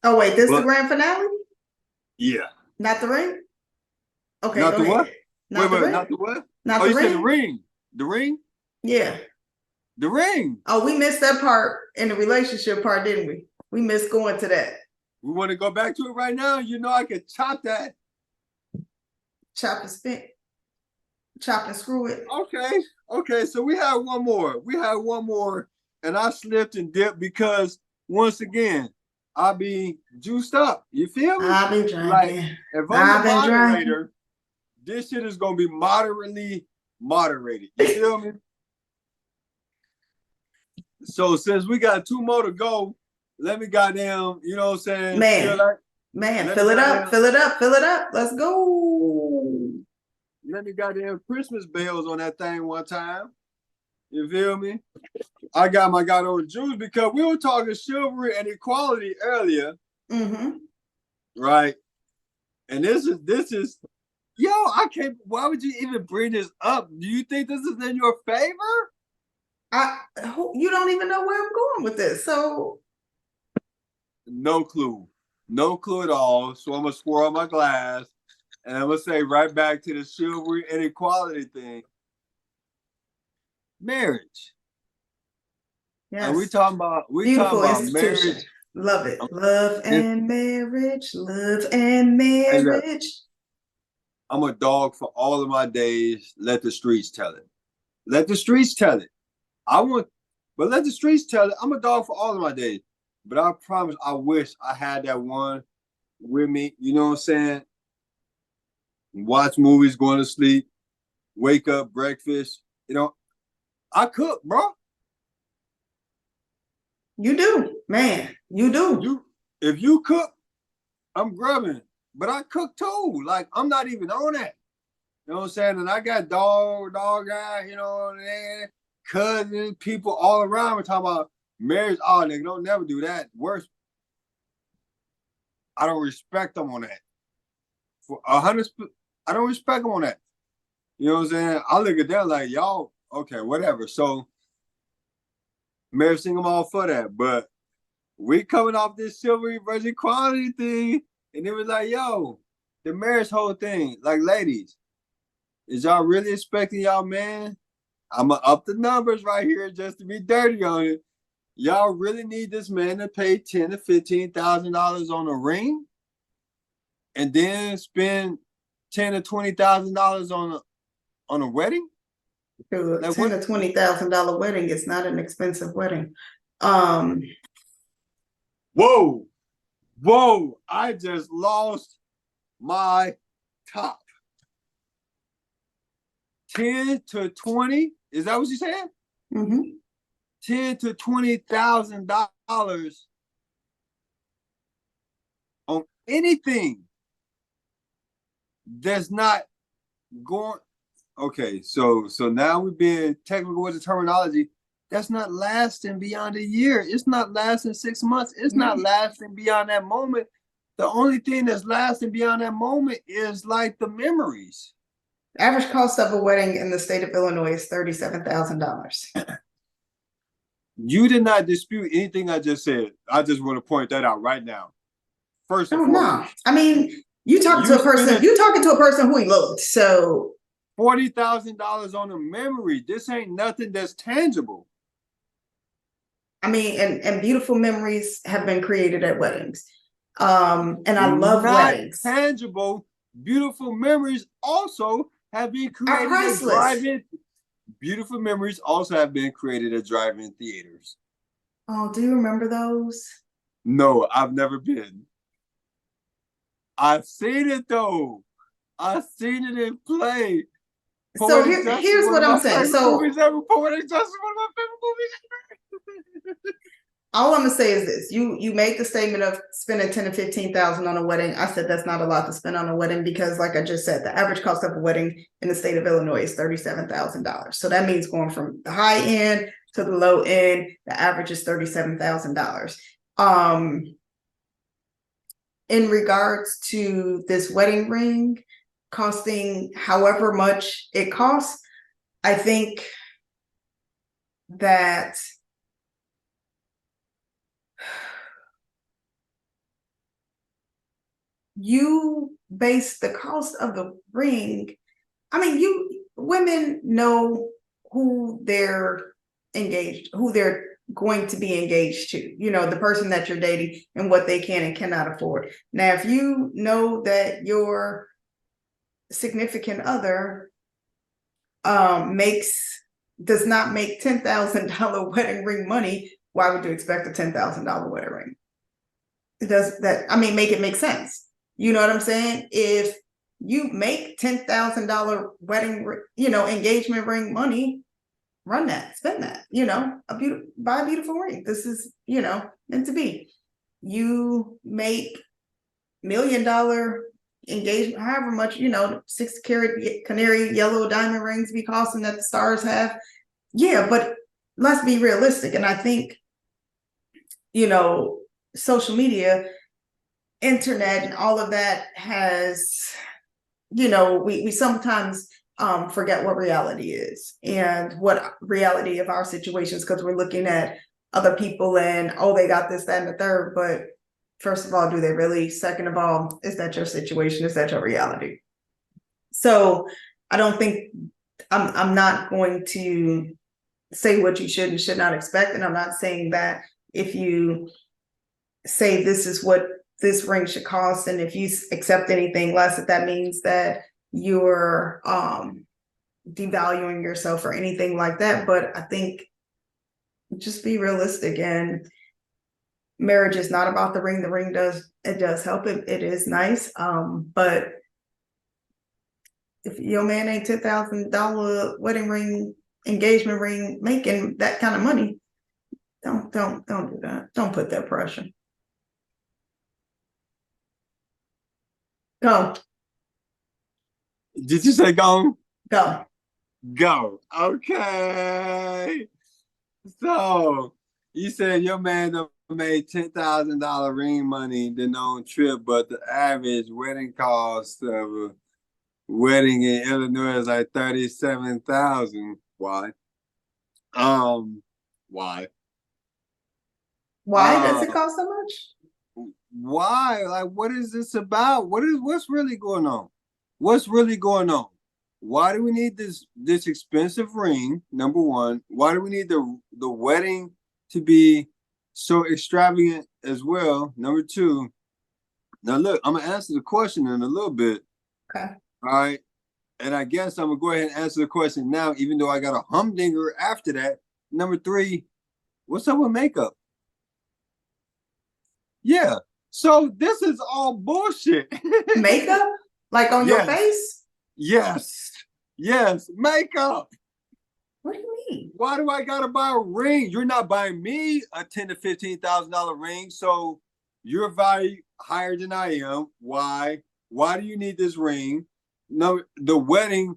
Speaker 1: Oh wait, this is the grand finale?
Speaker 2: Yeah.
Speaker 1: Not the ring? Okay,
Speaker 2: not
Speaker 1: go
Speaker 2: the
Speaker 1: ahead.
Speaker 2: What?
Speaker 1: Not
Speaker 2: wait,
Speaker 1: the ring?
Speaker 2: Not the what?
Speaker 1: Not
Speaker 2: oh,
Speaker 1: the
Speaker 2: you
Speaker 1: ring?
Speaker 2: said the ring. The ring?
Speaker 1: Yeah.
Speaker 2: The ring.
Speaker 1: Oh, we missed that part in the relationship part, didn't we? We missed going to that.
Speaker 2: We want to go back to it right now. You know I could chop that.
Speaker 1: Chop and spin. Chop and screw it.
Speaker 2: Okay. So we have one more. And I slipped and dipped because once again, I'll be juiced up. You feel me?
Speaker 1: I've been drinking.
Speaker 2: Like, if I'm the moderator, this shit is gonna be moderately moderated. You feel me? So since we got 2 more to go, let me goddamn, you know what I'm saying?
Speaker 1: Man, fill it up. Let's go.
Speaker 2: Let me goddamn Christmas bells on that thing one time. You feel me? I got my goddamn juice because we were talking chivalry and equality earlier.
Speaker 1: Mm-hmm.
Speaker 2: Right. And this is I can't, why would you even bring this up? Do you think this is in your favor?
Speaker 1: You don't even know where I'm going with this, so.
Speaker 2: No clue at all. So I'm gonna swirl my glass and I'm gonna say right back to the chivalry and equality thing. Marriage.
Speaker 1: Yes.
Speaker 2: And we talking about marriage.
Speaker 1: Love it. Love and marriage. Love and marriage.
Speaker 2: I'm a dog for all of my days. Let the streets tell it. Let the streets tell it. Let the streets tell it. I'm a dog for all of my days. But I promise, I wish I had that one with me. You know what I'm saying? Watch movies, going to sleep, wake up, breakfast. You know, I cook, bro.
Speaker 1: You do, man. You do.
Speaker 2: If you cook, I'm grubbing. But I cook too. Like, I'm not even on that. You know what I'm saying? And I got dog guy, you know, cousins, people all around me talking about marriage. Oh, nigga, don't never do that. Worse. I don't respect them on that. For 100, I don't respect them on that. You know what I'm saying? I look at them like, y'all, okay, whatever. So, marriage thing, I'm all for that. But we coming off this chivalry versus equality thing, and it was like, yo, the marriage whole thing, like, ladies, is y'all really expecting y'all man I'm gonna up the numbers right here just to be dirty on it. Y'all really need this man to pay $10,000 to $15,000 on a ring, and then spend $10,000 to $20,000 on a wedding?
Speaker 1: To a
Speaker 2: Like
Speaker 1: ten
Speaker 2: what?
Speaker 1: to $20,000 wedding is not an expensive wedding. Um,
Speaker 2: Whoa, whoa! I just lost my top. 10 to 20? Is that what you said?
Speaker 1: mhm.
Speaker 2: 10 to $20,000 on anything that's not going. Okay, so now we're being technical with the terminology. That's not lasting beyond a year. It's not lasting 6 months. It's not lasting beyond that moment. The only thing that's lasting beyond that moment is like the memories.
Speaker 1: Average cost of a wedding in the state of Illinois is $37,000.
Speaker 2: You did not dispute anything I just said. I just want to point that out right now. First and
Speaker 1: Oh
Speaker 2: foremost.
Speaker 1: no! I mean, you talking to a person. You talking to a person who he loved. So
Speaker 2: $40,000 on a memory. This ain't nothing that's tangible.
Speaker 1: I mean, and beautiful memories have been created at weddings. And I love
Speaker 2: Not
Speaker 1: weddings.
Speaker 2: tangible, beautiful memories also have been
Speaker 1: Are
Speaker 2: created at
Speaker 1: priceless.
Speaker 2: drive-in. Beautiful memories also have been created at drive-in theaters.
Speaker 1: Oh, do you remember those?
Speaker 2: No, I've never been. I've seen it though. I've seen it in play.
Speaker 1: So here's what I'm saying. So
Speaker 2: Poetic Justice, one of my favorite movies.
Speaker 1: all I'm gonna say is this: you made the statement of spending 10 to 15,000 on a wedding. I said that's not a lot to spend on a wedding because, like I just said, the average cost of a wedding in the state of Illinois is $37,000. So that means going from the high end to the low end, the average is $37,000. In regards to this wedding ring costing however much it costs, I think that you base the cost of the ring. I mean, women know who they're engaged, who they're going to be engaged to, the person that you're dating and what they can and cannot afford. Now, if you know that your significant other does not make $10,000 wedding ring money, why would you expect a $10,000 wedding ring? It does that, I mean, make it make sense. You know what I'm saying? If you make $10,000 wedding, engagement ring money, run that, spend that, buy a beautiful ring. This is, meant to be. You make $1 million engagement, however much, 6-carat canary yellow diamond rings be costing that the stars have. Yeah, but let's be realistic. And I think, social media, internet, and all of that has, we sometimes forget what reality is and what reality of our situations, because we're looking at other people and, oh, they got this, that, and the third. But first of all, do they really? Second of all, is that your situation? Is that your reality? So I don't think I'm not going to say what you should and should not expect. And I'm not saying that if you say this is what this ring should cost, and if you accept anything less, that means that you're devaluing yourself or anything like that. But I think just be realistic, and marriage is not about the ring. The ring does help. It is nice. But if your man ain't $10,000 wedding ring, engagement ring making that kind of money, don't do that. Don't put that pressure. Go.
Speaker 2: Did you say go?
Speaker 1: Go.
Speaker 2: Go. Okay. So you said your man made $10,000 ring money then on trip, but the average wedding cost of a wedding in Illinois is like $37,000. Why? Why?
Speaker 1: Why does it cost so much?
Speaker 2: Why? Like, what is this about? What's really going on? What's really going on? why do we need this expensive ring? Number one, why do we need the wedding to be so extravagant as well? Number two, now look, I'm gonna answer the question in a little bit.
Speaker 1: Okay.
Speaker 2: All right. And I guess I'm gonna go ahead and answer the question now, even though I got a humdinger after that. Number three, what's up with makeup? Yeah. So this is all bullshit.
Speaker 1: Makeup? Like on your
Speaker 2: Yes.
Speaker 1: face?
Speaker 2: Yes. Yes. Makeup.
Speaker 1: What do you mean?
Speaker 2: Why do I gotta buy a ring? You're not buying me a $10,000 to $15,000 ring, so your value higher than I am. Why? Why do you need this ring? No, the wedding.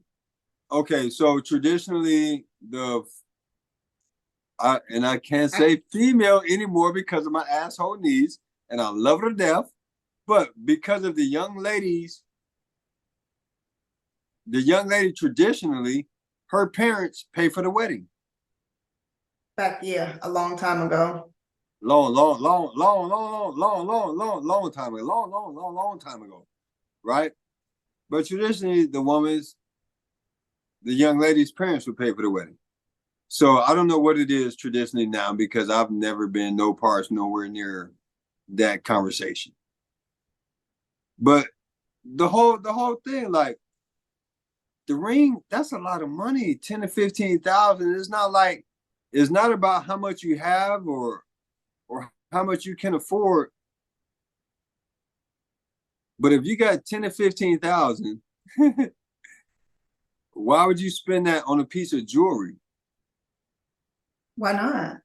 Speaker 2: Okay, so traditionally I can't say female anymore because of my asshole knees, and I love her to death. But because of the young lady traditionally, her parents pay for the wedding.
Speaker 1: Back, yeah, a long time ago.
Speaker 2: Long time ago. Long time ago. Right? But traditionally, the young lady's parents would pay for the wedding. So I don't know what it is traditionally now because I've never been no parts nowhere near that conversation. But the whole thing, like the ring, that's a lot of money, 10 to 15,000. It's not about how much you have or how much you can afford. But if you got 10 to 15,000, why would you spend that on a piece of jewelry?
Speaker 1: Why not?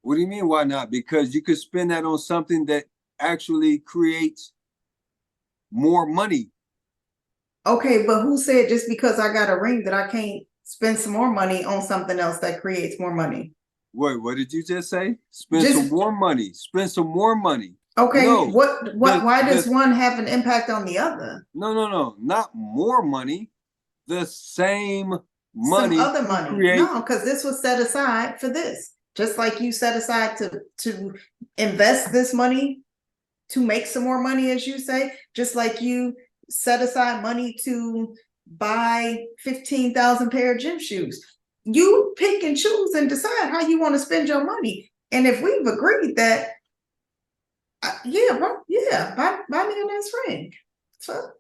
Speaker 2: What do you mean, why not? Because you could spend that on something that actually creates more money.
Speaker 1: Okay, but who said just because I got a ring that I can't spend some more money on something else that creates more money?
Speaker 2: Wait, what did you just say? Spend
Speaker 1: Just-
Speaker 2: some more money. Spend some more money.
Speaker 1: Okay,
Speaker 2: No,
Speaker 1: why does one have an impact on the other?
Speaker 2: No, not more money. The same money.
Speaker 1: Some other money.
Speaker 2: Create.
Speaker 1: No, because this was set aside for this. Just like you set aside to invest this money to make some more money, as you say, just like you set aside money to buy 15,000 pair of gym shoes. You pick and choose and decide how you want to spend your money. And if we've agreed that, buy me a nice ring. So,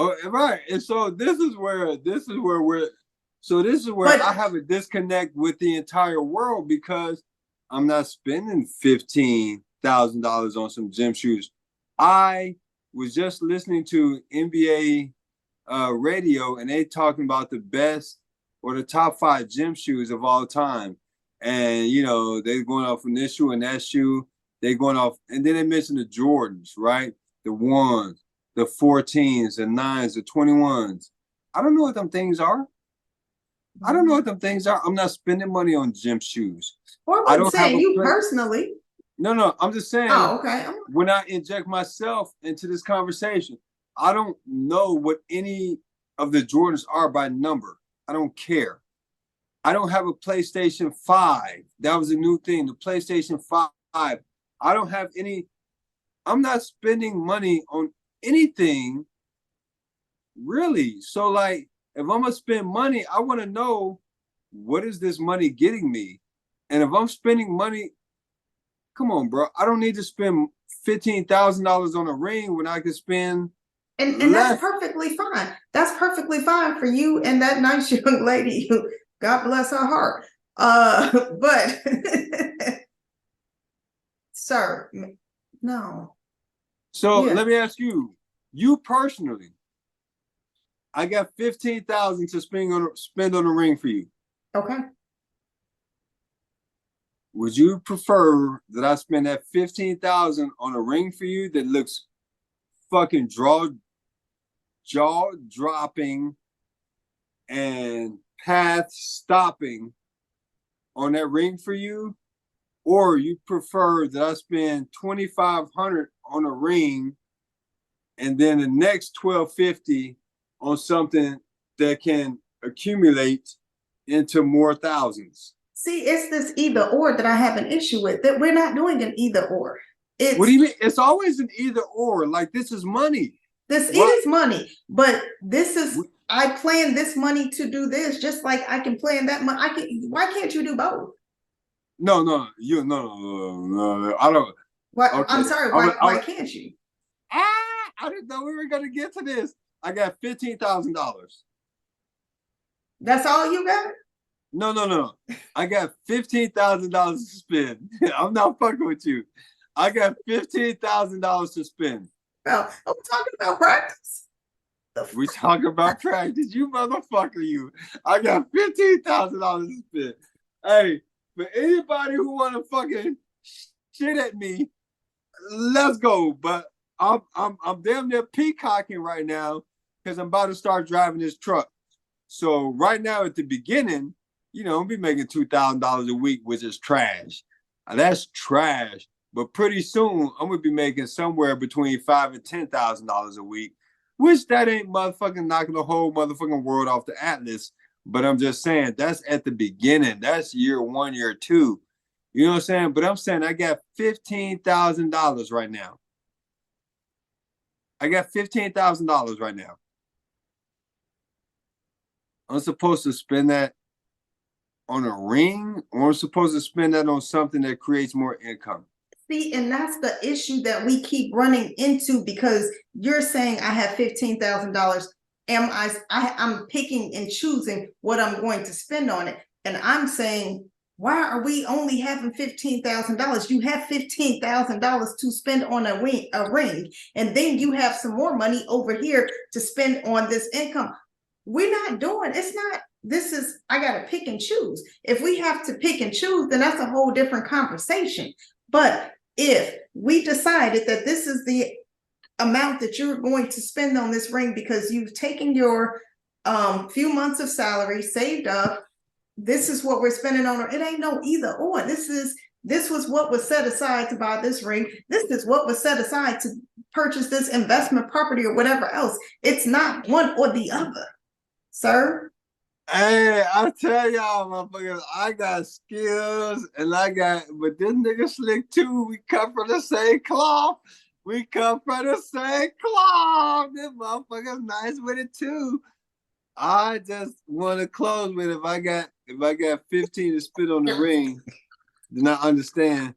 Speaker 2: Oh, right. And so this is where I have a disconnect with the entire world because I'm not spending $15,000 on some gym shoes. I was just listening to NBA radio and they talking about the best or the top 5 gym shoes of all time. And, you know, they're going off from this shoe and that shoe. They're going off. And then they mentioned the Jordans, right? The 1s, the 14s, the 9s, the 21s. I don't know what them things are. I don't know what them things are. I'm not spending money on gym shoes.
Speaker 1: Or I'm saying you personally.
Speaker 2: No, I'm just saying.
Speaker 1: Oh, okay.
Speaker 2: When I inject myself into this conversation, I don't know what any of the Jordans are by number. I don't care. I don't have a PlayStation 5. That was a new thing, the PlayStation 5. I don't have any. I'm not spending money on anything, really. So, like, if I'm gonna spend money, I want to know what is this money getting me? And if I'm spending money, come on, bro. I don't need to spend $15,000 on a ring when I can spend.
Speaker 1: And that's perfectly fine. That's perfectly fine for you and that nice young lady who, God bless her heart. But sir, no.
Speaker 2: So let me ask you personally, I got $15,000 to spend on a ring for you.
Speaker 1: Okay.
Speaker 2: Would you prefer that I spend that $15,000 on a ring for you that looks fucking jaw dropping and path stopping on that ring for you? Or you prefer that I spend $2,500 on a ring and then the next $1,250 on something that can accumulate into more thousands?
Speaker 1: See, it's this either or that I have an issue with. That we're not doing an either or.
Speaker 2: What do you mean? It's always an either or. Like, this is money.
Speaker 1: This is money, but this is I plan this money to do this, just like I can plan that money. Why can't you do both?
Speaker 2: No, I don't.
Speaker 1: What?
Speaker 2: Okay.
Speaker 1: I'm sorry. Why can't you?
Speaker 2: I didn't know we were gonna get to this. I got $15,000.
Speaker 1: That's all you got?
Speaker 2: No. I got $15,000 to spend. I'm not fucking with you. I got $15,000 to spend.
Speaker 1: Well, I'm talking about practice.
Speaker 2: We talking about practice. You motherfucker, you. I got $15,000 to spend. Hey, for anybody who wanna fucking shit at me, let's go. But I'm damn near peacocking right now because I'm about to start driving this truck. So right now at the beginning, you know, I'll be making $2,000 a week, which is trash. That's trash. But pretty soon I'm gonna be making somewhere between $5,000 and $10,000 a week, which that ain't motherfucking knocking the whole motherfucking world off the atlas. But I'm just saying that's at the beginning. That's year 1, year 2. You know what I'm saying? But I'm saying I got $15,000 right now. I got $15,000 right now. I'm supposed to spend that on a ring, or I'm supposed to spend that on something that creates more income.
Speaker 1: See, and that's the issue that we keep running into, because you're saying I have $15,000. I'm picking and choosing what I'm going to spend on it. And I'm saying, why are we only having $15,000? You have $15,000 to spend on a ring, and then you have some more money over here to spend on this income. We're not doing, it's not, this is, I got to pick and choose. If we have to pick and choose, then that's a whole different conversation. But if we decided that this is the amount that you're going to spend on this ring because you've taken your few months of salary, saved up, this is what we're spending on, it ain't no either or. This was what was set aside to buy this ring. This is what was set aside to purchase this investment property or whatever else. It's not one or the other, sir.
Speaker 2: Hey, I tell y'all, motherfuckers, I got skills and but this nigga slick too. We come from the same cloth. This motherfucker's nice with it too. I just want to close with if I got 15 to spit on the ring, then I understand.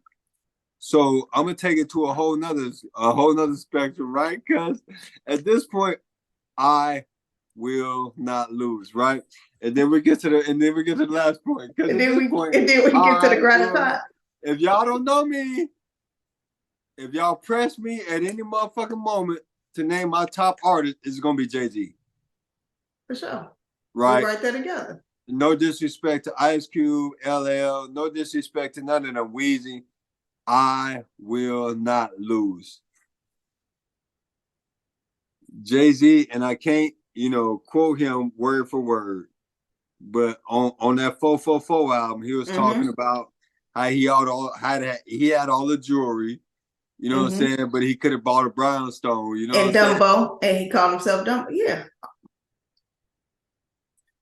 Speaker 2: So I'm gonna take it to a whole nother spectrum, right? Because at this point, I will not lose, right? And then we get to the last point. And then we get
Speaker 1: to the gratify.
Speaker 2: If y'all don't know me, if y'all press me at any motherfucking moment to name my top artist, it's gonna be Jay-Z.
Speaker 1: For sure.
Speaker 2: Right.
Speaker 1: We'll write that together.
Speaker 2: No disrespect to Ice Cube, LL, no disrespect to none of them, Weezy. I will not lose. Jay-Z, and I can't, quote him word for word, but on that 444 album, he was talking about how he had all the jewelry, you know what I'm saying, but he could have bought a brownstone,
Speaker 1: and Dumbo, and he called himself Dumbo, yeah.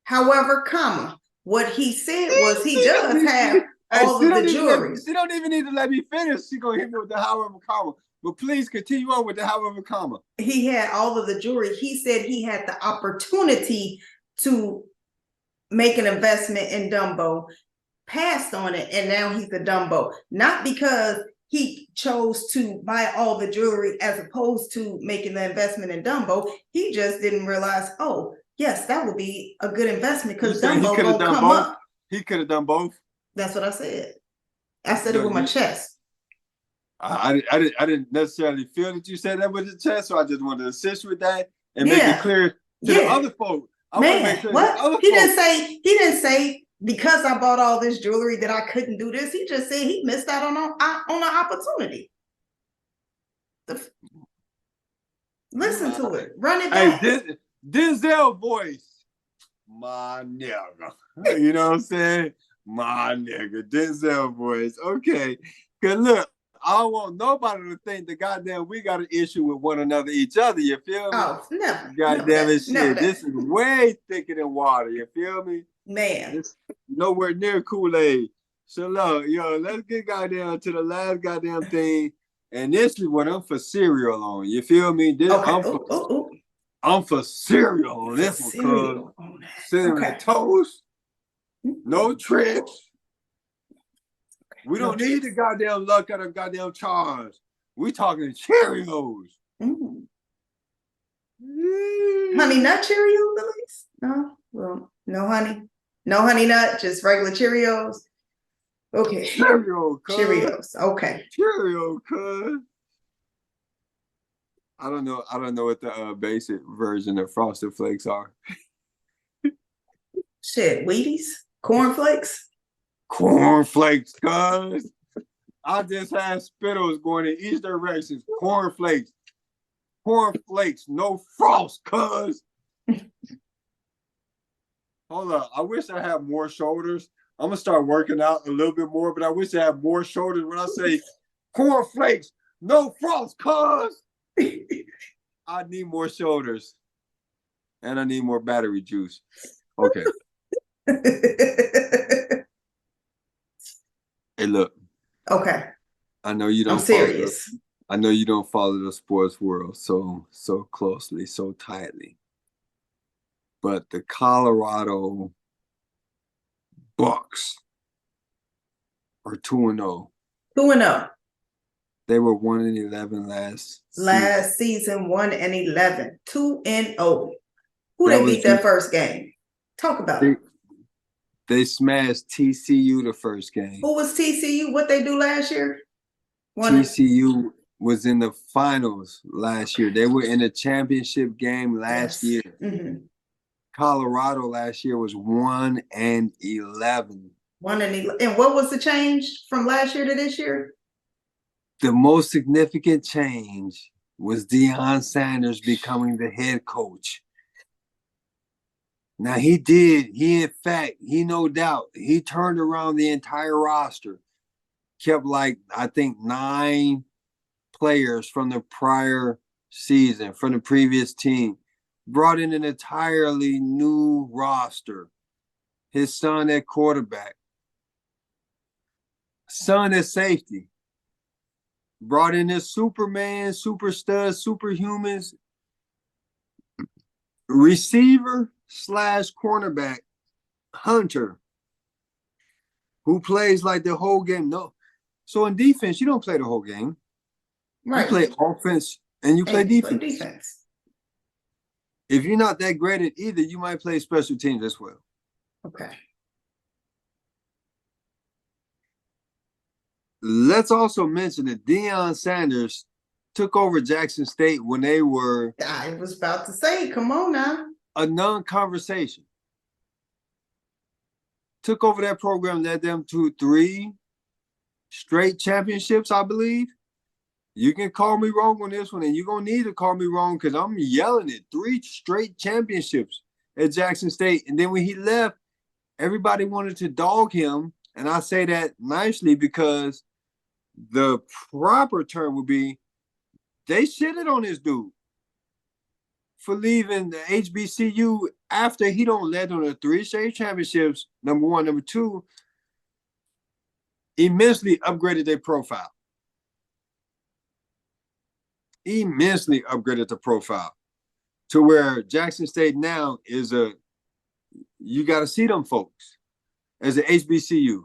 Speaker 1: However, what he said was he does have all of the jewelry.
Speaker 2: She don't even need to let me finish. She gonna hit me with the however, comma. But please continue on with the however, comma.
Speaker 1: He had all of the jewelry. He said he had the opportunity to make an investment in Dumbo, passed on it, and now he's a Dumbo. Not because he chose to buy all the jewelry as opposed to making the investment in Dumbo. He just didn't realize, oh, yes, that would be a good investment because Dumbo will come up.
Speaker 2: He could have done both.
Speaker 1: That's what I said. I said it with my chest.
Speaker 2: I didn't necessarily feel that you said that with your chest, so I just wanted to assist with that and make it clear to the other folk.
Speaker 1: What? He didn't say because I bought all this jewelry that I couldn't do this. He just said he missed out on an opportunity. Listen to it. Run it back.
Speaker 2: Hey, Denzel voice. My nigga. You know what I'm saying? My nigga. Denzel voice. Okay. Cause look, I don't want nobody to think that goddamn we got an issue with one another, each other. You feel me?
Speaker 1: Oh, never.
Speaker 2: Goddamn it, shit. This is way thicker than water. You feel me?
Speaker 1: Man.
Speaker 2: It's nowhere near Kool-Aid. So look, let's get goddamn to the last goddamn thing. And this is what I'm for cereal on. You feel me?
Speaker 1: Okay.
Speaker 2: I'm for cereal on this one, cuz.
Speaker 1: Cereal on that.
Speaker 2: Cinnamon
Speaker 1: Okay.
Speaker 2: toast. No tricks. We
Speaker 1: No
Speaker 2: don't need the goddamn luck of the goddamn charge. We talking Cheerios.
Speaker 1: Mm. Honey Nut Cheerios, at least? No? Well, no honey. No honey nut, just regular Cheerios. Okay.
Speaker 2: Cheerio, cuz.
Speaker 1: Cheerios. Okay.
Speaker 2: Cheerio, cuz. I don't know what the basic version of Frosted Flakes are.
Speaker 1: Shit, Wheaties? Cornflakes?
Speaker 2: Cornflakes, cuz. I just had Spittles going in each direction. Cornflakes. Cornflakes, no frost, cuz. Hold up. I wish I had more shoulders. I'm gonna start working out a little bit more, but I wish I had more shoulders when I say cornflakes, no frost, cuz. I need more shoulders. And I need more battery juice. Okay. Hey, look.
Speaker 1: Okay.
Speaker 2: I know you don't.
Speaker 1: I'm serious.
Speaker 2: I know you don't follow the sports world so closely, so tightly. But the Colorado Bucks are 2-0.
Speaker 1: 2-0.
Speaker 2: They were 1-11 last
Speaker 1: season. 1-11. 2-0. Who
Speaker 2: That
Speaker 1: they
Speaker 2: was
Speaker 1: beat that first game? Talk about it.
Speaker 2: They smashed TCU the first game.
Speaker 1: Who was TCU? What they do last year?
Speaker 2: TCU was in the finals last year. They were in a championship game last year.
Speaker 1: Mm-hmm.
Speaker 2: Colorado last year was 1-11.
Speaker 1: 1-11. And what was the change from last year to this year?
Speaker 2: The most significant change was Deion Sanders becoming the head coach. Now he no doubt, he turned around the entire roster. Kept I think 9 players from the prior season, from the previous team. Brought in an entirely new roster. His son at quarterback. Son at safety. Brought in his Superman, super studs, superhumans. Receiver / cornerback, Hunter, who plays like the whole game. No. So in defense, you don't play the whole game. Right. You play offense and you play defense. If you're not that great at either, you might play special teams as well.
Speaker 1: Okay.
Speaker 2: Let's also mention that Deion Sanders took over Jackson State when they were...
Speaker 1: I was about to say, come on now.
Speaker 2: A non-conversation. Took over that program, led them to 3 straight championships, I believe. You can call me wrong on this one, and you're going to need to call me wrong because I'm yelling it. 3 straight championships at Jackson State. And then when he left, everybody wanted to dog him. And I say that nicely because the proper term would be they shitted on this dude for leaving the HBCU after he don't led on the 3 straight championships, number 1. Number 2, immensely upgraded their profile. Immensely upgraded the profile to where Jackson State now is you got to see them folks as an HBCU.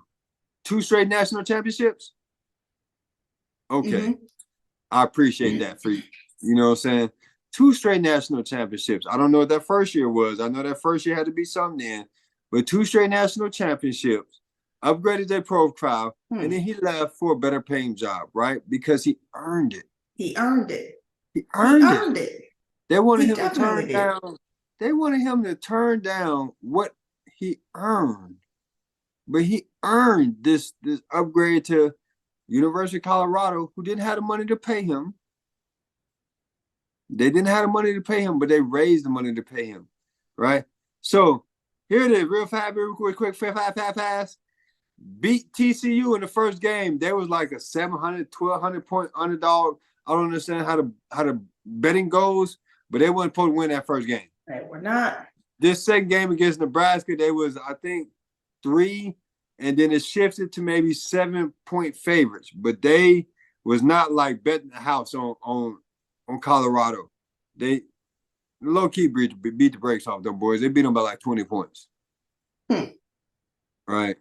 Speaker 2: 2 straight national championships. Okay. Mm-hmm. I appreciate that for you. You know what I'm saying? 2 straight national championships. I don't know what that first year was. I know that first year had to be something then, but 2 straight national championships, upgraded their profile, and then he left for a better paying job, right? Because he earned it.
Speaker 1: He earned it.
Speaker 2: He earned it. They wanted him to turn down. They wanted him to turn down what he earned. But he earned this upgrade to University of Colorado, who didn't have the money to pay him. They didn't have the money to pay him, but they raised the money to pay him, right? So here it is, real fast, real quick, fast. Beat TCU in the first game. They was like a 700, 1,200 point underdog. I don't understand how the betting goes, but they weren't supposed to win that first game.
Speaker 1: They were not.
Speaker 2: This second game against Nebraska, they was, I think, 3, and then it shifted to maybe 7-point favorites. But they was not like betting the house on Colorado. They low key beat the brakes off them boys. They beat them by like 20 points. Right.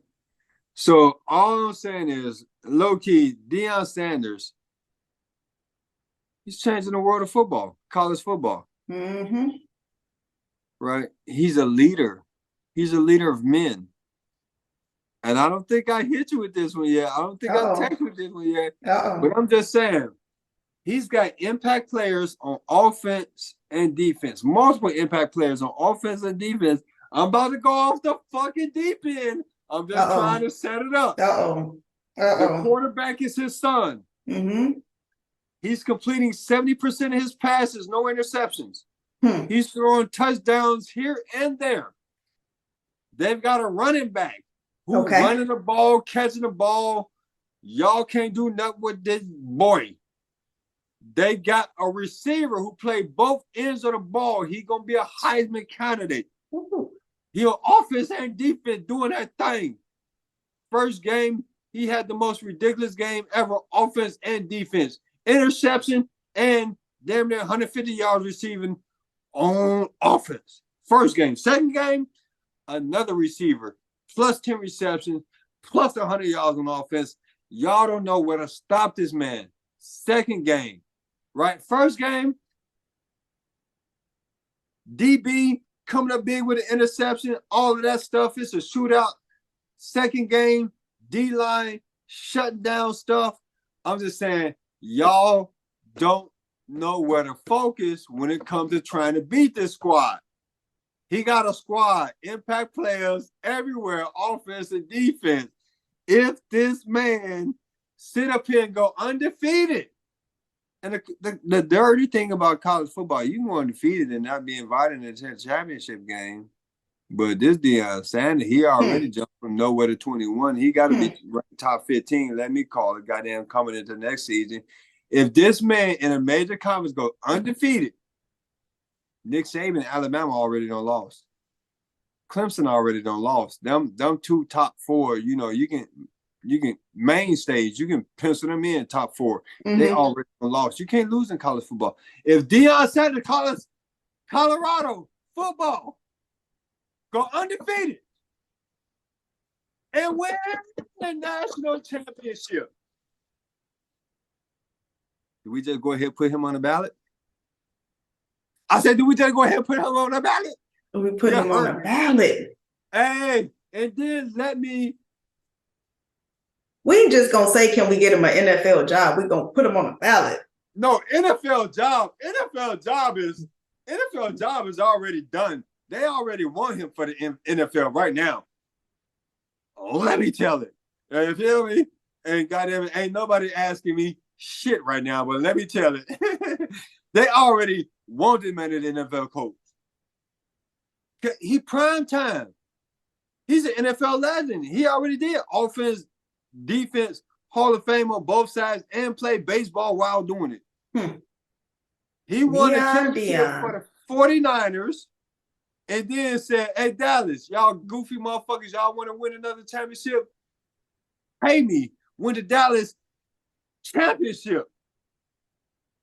Speaker 2: So all I'm saying is, low key, Deion Sanders, he's changing the world of football, college football.
Speaker 1: Mm-hmm.
Speaker 2: Right. He's a leader. He's a leader of men. And I don't think I hit you with this one yet. I don't think I texted you with this one yet. But I'm just saying, he's got impact players on offense and defense. Multiple impact players on offense and defense. I'm about to go off the fucking deep end. I'm just trying to set it up. The quarterback is his son.
Speaker 1: Mm-hmm.
Speaker 2: He's completing 70% of his passes, no interceptions.
Speaker 1: He's
Speaker 2: throwing touchdowns here and there. They've got a running back who's running the ball, catching the ball. Y'all can't do nothing with this boy. They got a receiver who played both ends of the ball. He's going to be a Heisman candidate. He on offense and defense doing that thing. First game, he had the most ridiculous game ever, offense and defense. Interception and damn near 150 yards receiving on offense. First game. Second game, another receiver, plus 10 receptions, plus 100 yards on offense. Y'all don't know where to stop this man. Second game, right? First game, DB coming up big with an interception, all of that stuff. It's a shootout. Second game, D-line shutting down stuff. I'm just saying, y'all don't know where to focus when it comes to trying to beat this squad. He got a squad, impact players everywhere, offense and defense. If this man sit up here and go undefeated, and the dirty thing about college football, you can go undefeated and not be invited to the championship game. But this Deion Sanders, he already jumped from nowhere to 21. He got to be top 15. Let me call it, goddamn, coming into next season. If this man in a major conference go undefeated, Nick Saban, Alabama already done lost. Clemson already done lost. Them two top four, you know, you can main stage, you can pencil them in top four. They already done lost. You can't lose in college football. If Deion Sanders, Colorado football, go undefeated and win the national championship, do we just go ahead and put him on the ballot? I said, do we just go ahead and put him on the ballot?
Speaker 1: We put him on the ballot.
Speaker 2: Hey, and then
Speaker 1: we ain't just gonna say, can we get him an NFL job? We're gonna put him on the ballot.
Speaker 2: No, NFL job is already done. They already want him for the NFL right now. Oh, let me tell it. You feel me? And goddamn it, ain't nobody asking me shit right now, but let me tell it. They already want him as an NFL coach. He prime time. He's an NFL legend. He already did offense, defense, Hall of Fame on both sides, and play baseball while doing it. He won a championship for the 49ers and then said, hey, Dallas, y'all goofy motherfuckers, y'all want to win another championship? Pay me. Win the Dallas championship.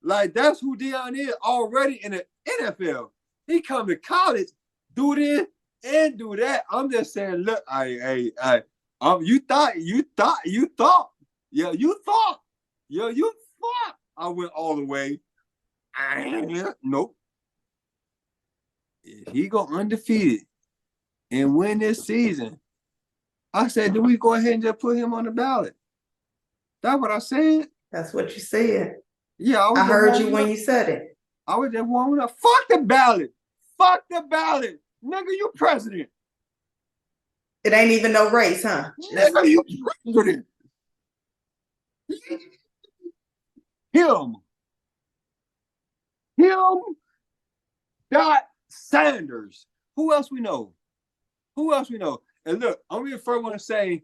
Speaker 2: Like, that's who Deion is already in the NFL. He come to college, do this and do that. I'm just saying, look, you thought I went all the way. Nope. If he go undefeated and win this season, I said, do we go ahead and just put him on the ballot? That's what I said.
Speaker 1: That's what you said.
Speaker 2: Yeah,
Speaker 1: I heard you when you said it.
Speaker 2: I was just warming up. Fuck the ballot. Fuck the ballot. Nigga, you president.
Speaker 1: It ain't even no race, huh?
Speaker 2: Nigga, you president. Him. Dot Sanders. Who else we know? And look, I'm the first one to say,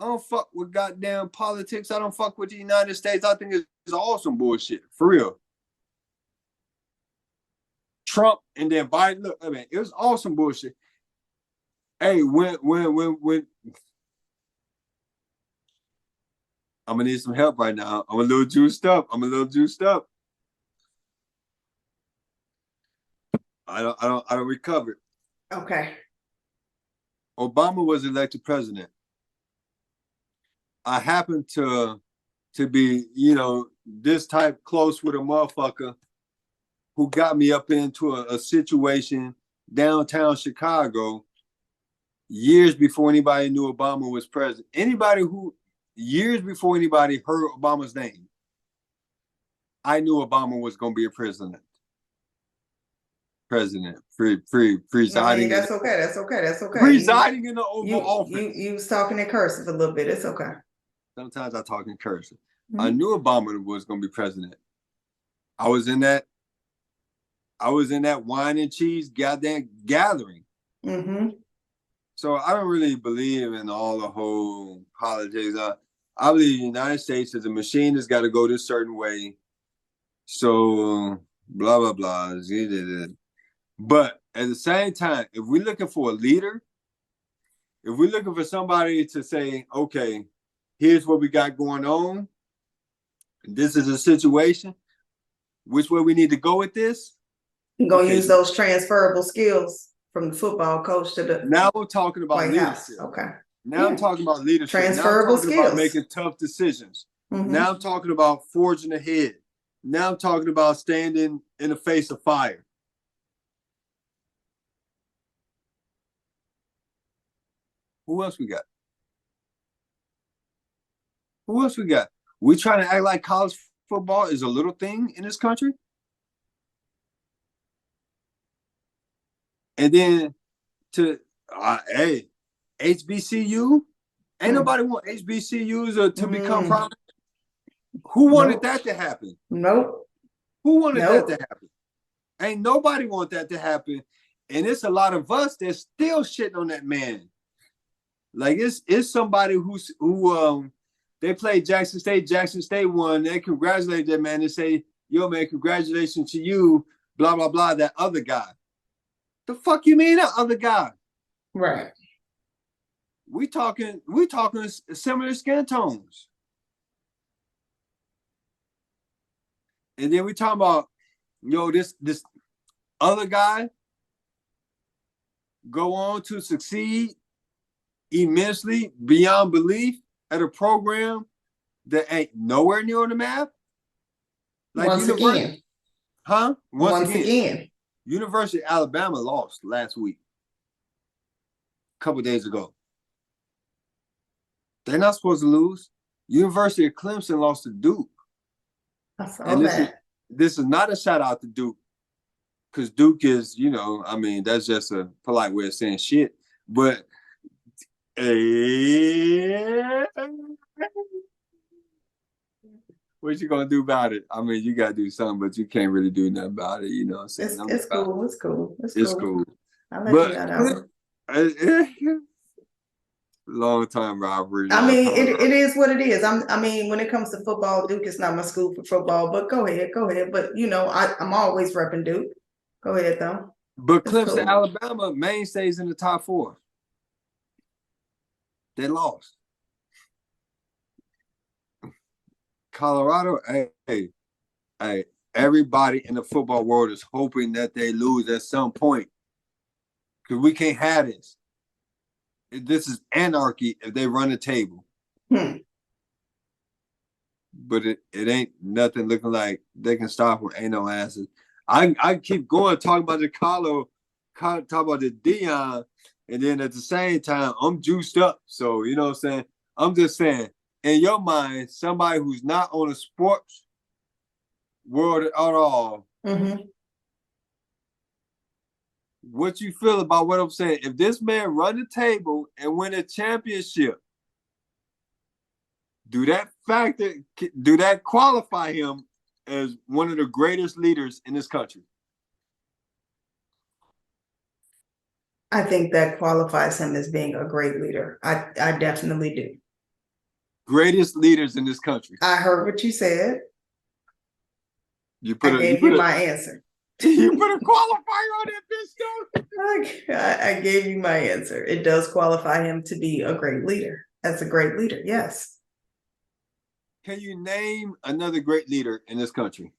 Speaker 2: I don't fuck with goddamn politics. I don't fuck with the United States. I think it's awesome bullshit. For real. Trump and then Biden. Look, I mean, it was awesome bullshit. Hey, when I'm gonna need some help right now. I'm a little juiced up. I don't recover.
Speaker 1: Okay.
Speaker 2: Obama was elected president. I happen to be, this type close with a motherfucker who got me up into a situation downtown Chicago years before anybody knew Obama was president. Years before anybody heard Obama's name, I knew Obama was going to be a president. Presiding.
Speaker 1: That's okay. That's okay. That's okay.
Speaker 2: Presiding in the Oval Office.
Speaker 1: You was talking in cursive a little bit. It's okay.
Speaker 2: Sometimes I talk in cursive. I knew Obama was going to be president. I was in that wine and cheese goddamn gathering. So I don't really believe in all the whole politics. I believe the United States is a machine that's got to go this certain way. So blah, blah, blah. But at the same time, if we're looking for a leader, if we're looking for somebody to say, okay, here's what we got going on, this is a situation, which way we need to go with this?
Speaker 1: You're going to use those transferable skills from the football coach to the
Speaker 2: Now we're talking about
Speaker 1: White House.
Speaker 2: leadership.
Speaker 1: Okay.
Speaker 2: Now I'm talking about leadership.
Speaker 1: Transferable
Speaker 2: now I'm talking
Speaker 1: skills.
Speaker 2: about making tough decisions. Now I'm talking about forging ahead. Now I'm talking about standing in the face of fire. Who else we got? We trying to act like college football is a little thing in this country? And then hey, HBCU? Ain't nobody want HBCUs to become prominent. Who wanted that to happen?
Speaker 1: Nope.
Speaker 2: Who wanted that to happen? Ain't nobody want that to happen. And it's a lot of us that's still shitting on that man. Like it's somebody who they played Jackson State won, they congratulate that man and say, yo man, congratulations to you, blah, blah, blah, that other guy. The fuck you mean that other guy?
Speaker 1: Right.
Speaker 2: We talking similar skin tones. And then we talking about, this other guy go on to succeed immensely beyond belief at a program that ain't nowhere near on the map. Like
Speaker 1: Once again.
Speaker 2: Huh?
Speaker 1: Once again.
Speaker 2: University of Alabama lost last week. A couple days ago. They're not supposed to lose. University of Clemson lost to Duke.
Speaker 1: I saw that.
Speaker 2: This is not a shout out to Duke. Because Duke is, that's just a polite way of saying shit. But what you gonna do about it? I mean, you gotta do something, but you can't really do nothing about it. You know what I'm saying?
Speaker 1: It's cool. It's cool.
Speaker 2: It's cool.
Speaker 1: I'll let you know that one.
Speaker 2: Long time rivalry.
Speaker 1: I mean, it is what it is. I mean, when it comes to football, Duke is not my school for football, but go ahead. But I'm always repping Duke. Go ahead though.
Speaker 2: But Clemson, Alabama, mainstays in the top 4. They lost. Colorado, hey, everybody in the football world is hoping that they lose at some point. Because we can't have this. This is anarchy if they run the table. But it ain't nothing looking like they can stop with ain't no answers. I keep going talking about the talk about the Dion, and then at the same time, I'm juiced up. So, you know what I'm saying? I'm just saying, in your mind, somebody who's not on a sports world at all, what you feel about what I'm saying? If this man run the table and win a championship, do that qualify him as one of the greatest leaders in this country?
Speaker 1: I think that qualifies him as being a great leader. I definitely do.
Speaker 2: Greatest leaders in this country.
Speaker 1: I heard what you said. I gave you my answer.
Speaker 2: You put a qualifier on that bitch, though.
Speaker 1: I gave you my answer. It does qualify him to be a great leader. That's a great leader, yes.
Speaker 2: Can you name another great leader in this country?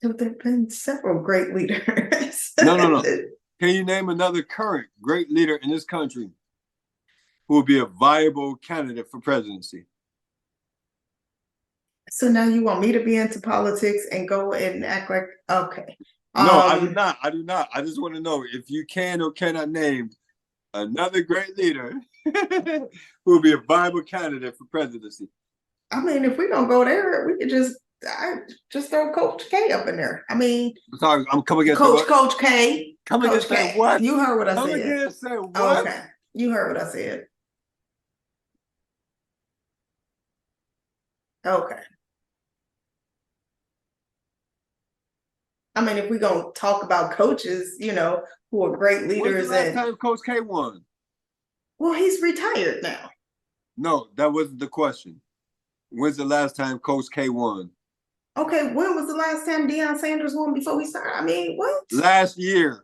Speaker 1: There've been several great leaders.
Speaker 2: No. Can you name another current great leader in this country who would be a viable candidate for presidency?
Speaker 1: So now you want me to be into politics and go and act like, okay.
Speaker 2: No, I do not. I do not. I just want to know if you can or cannot name another great leader who would be a viable candidate for presidency.
Speaker 1: I mean, if we're gonna go there, we could just throw Coach K up in there. I mean,
Speaker 2: sorry, I'm coming against
Speaker 1: Coach K.
Speaker 2: Coming against what?
Speaker 1: You heard what I
Speaker 2: said.
Speaker 1: Coming
Speaker 2: against what?
Speaker 1: Oh, okay. You heard what I said. Okay. I mean, if we're gonna talk about coaches, you know, who are great leaders.
Speaker 2: When's the last time Coach K won?
Speaker 1: Well, he's retired now.
Speaker 2: No, that wasn't the question. When's the last time Coach K won?
Speaker 1: Okay, when was the last time Deion Sanders won before we started? I mean, what?
Speaker 2: Last year.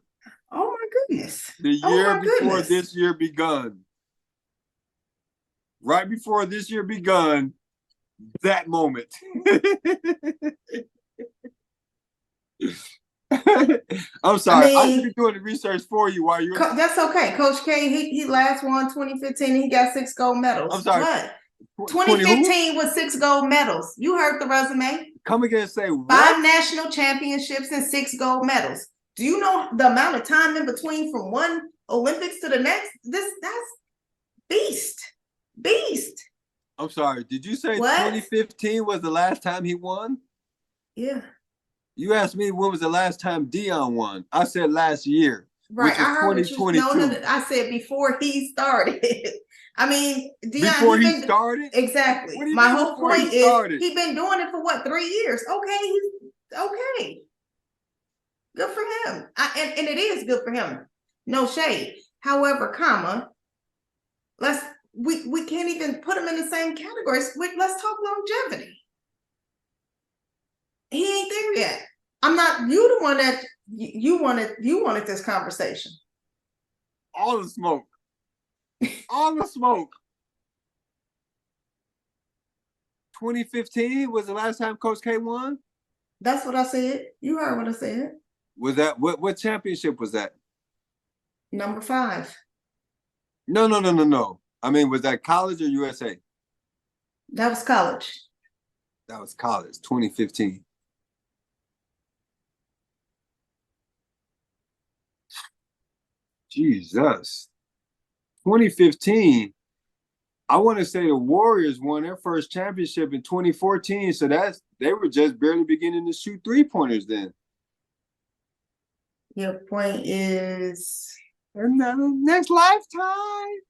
Speaker 1: Oh my goodness.
Speaker 2: The year before this year begun. Right before this year begun, that moment. I'm sorry. I should be doing the research for you while you're.
Speaker 1: That's okay. Coach K, he last won 2015. He got 6 gold medals.
Speaker 2: I'm sorry.
Speaker 1: What? 2015 was 6 gold medals. You heard the resume.
Speaker 2: Come again and say what?
Speaker 1: 5 national championships and 6 gold medals. Do you know the amount of time in between from one Olympics to the next? That's beast.
Speaker 2: I'm sorry. Did you say 2015 was the last time he won?
Speaker 1: Yeah.
Speaker 2: You asked me when was the last time Deion won. I said last year.
Speaker 1: Right. I heard 2022. No, I said before he started. I mean, Deion,
Speaker 2: before he started?
Speaker 1: Exactly. My whole point is he's been doing it for what, 3 years? Okay, he's okay. Good for him. And it is good for him. No shade. However, we can't even put him in the same categories. Let's talk longevity. He ain't there yet. I'm not. You the one that you wanted this conversation.
Speaker 2: All the smoke. All the smoke. 2015 was the last time Coach K won?
Speaker 1: That's what I said. You heard what I said.
Speaker 2: Was that what championship was that?
Speaker 1: Number 5.
Speaker 2: No. I mean, was that college or USA?
Speaker 1: That was college.
Speaker 2: That was college, 2015. Jesus. 2015. I want to say the Warriors won their first championship in 2014. So they were just barely beginning to shoot 3-pointers then.
Speaker 1: Your point is
Speaker 2: another next lifetime.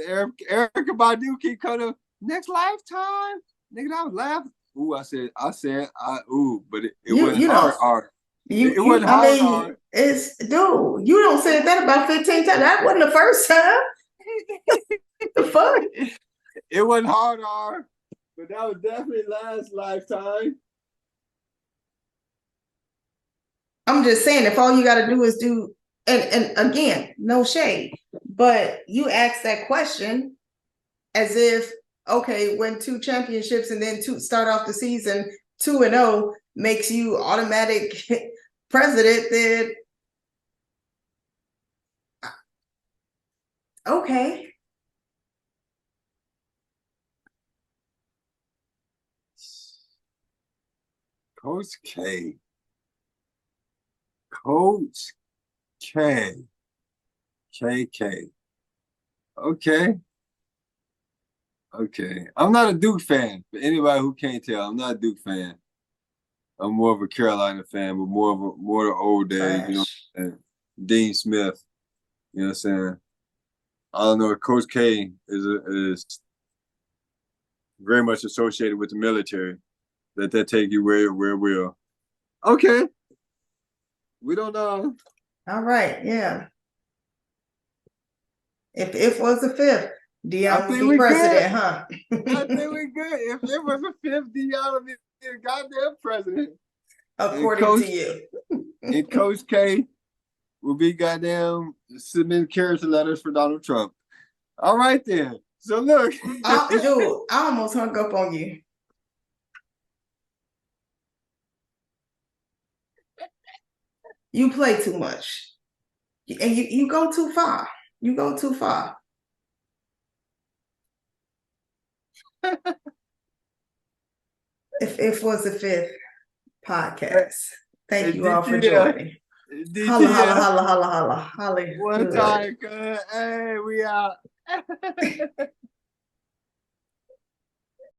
Speaker 2: Erykah Badu keep coming. Next lifetime. Nigga, I was laughing. Ooh, I said, but it wasn't hard. It wasn't hard.
Speaker 1: It's dude, you don't say that about 15 times. That wasn't the first time. The fuck?
Speaker 2: It wasn't hard, but that was definitely last lifetime.
Speaker 1: I'm just saying, if all you got to do is and again, no shade, but you ask that question as if, okay, win 2 championships and then start off the season 2-0 makes you automatic president, then okay.
Speaker 2: Coach K. Coach K. KK. Okay. I'm not a Duke fan. For anybody who can't tell, I'm not a Duke fan. I'm more of a Carolina fan, but more the old days, you know, Dean Smith. You know what I'm saying? I don't know. Coach K is very much associated with the military. Let that take you where it will. Okay. We don't know.
Speaker 1: All right, yeah. If was the 5th, Deion would be president, huh?
Speaker 2: I think we're good. If it was a 5th, Deion would be the goddamn president.
Speaker 1: According to you.
Speaker 2: And Coach K will be goddamn submitting character letters for Donald Trump. All right then. So look.
Speaker 1: Dude, I almost hung up on you. You play too much. And you go too far. You go too far. If was the fifth podcast. Thank you all for joining. Holla, holla, holla, holla, holla, holla.
Speaker 2: One time, hey, we out.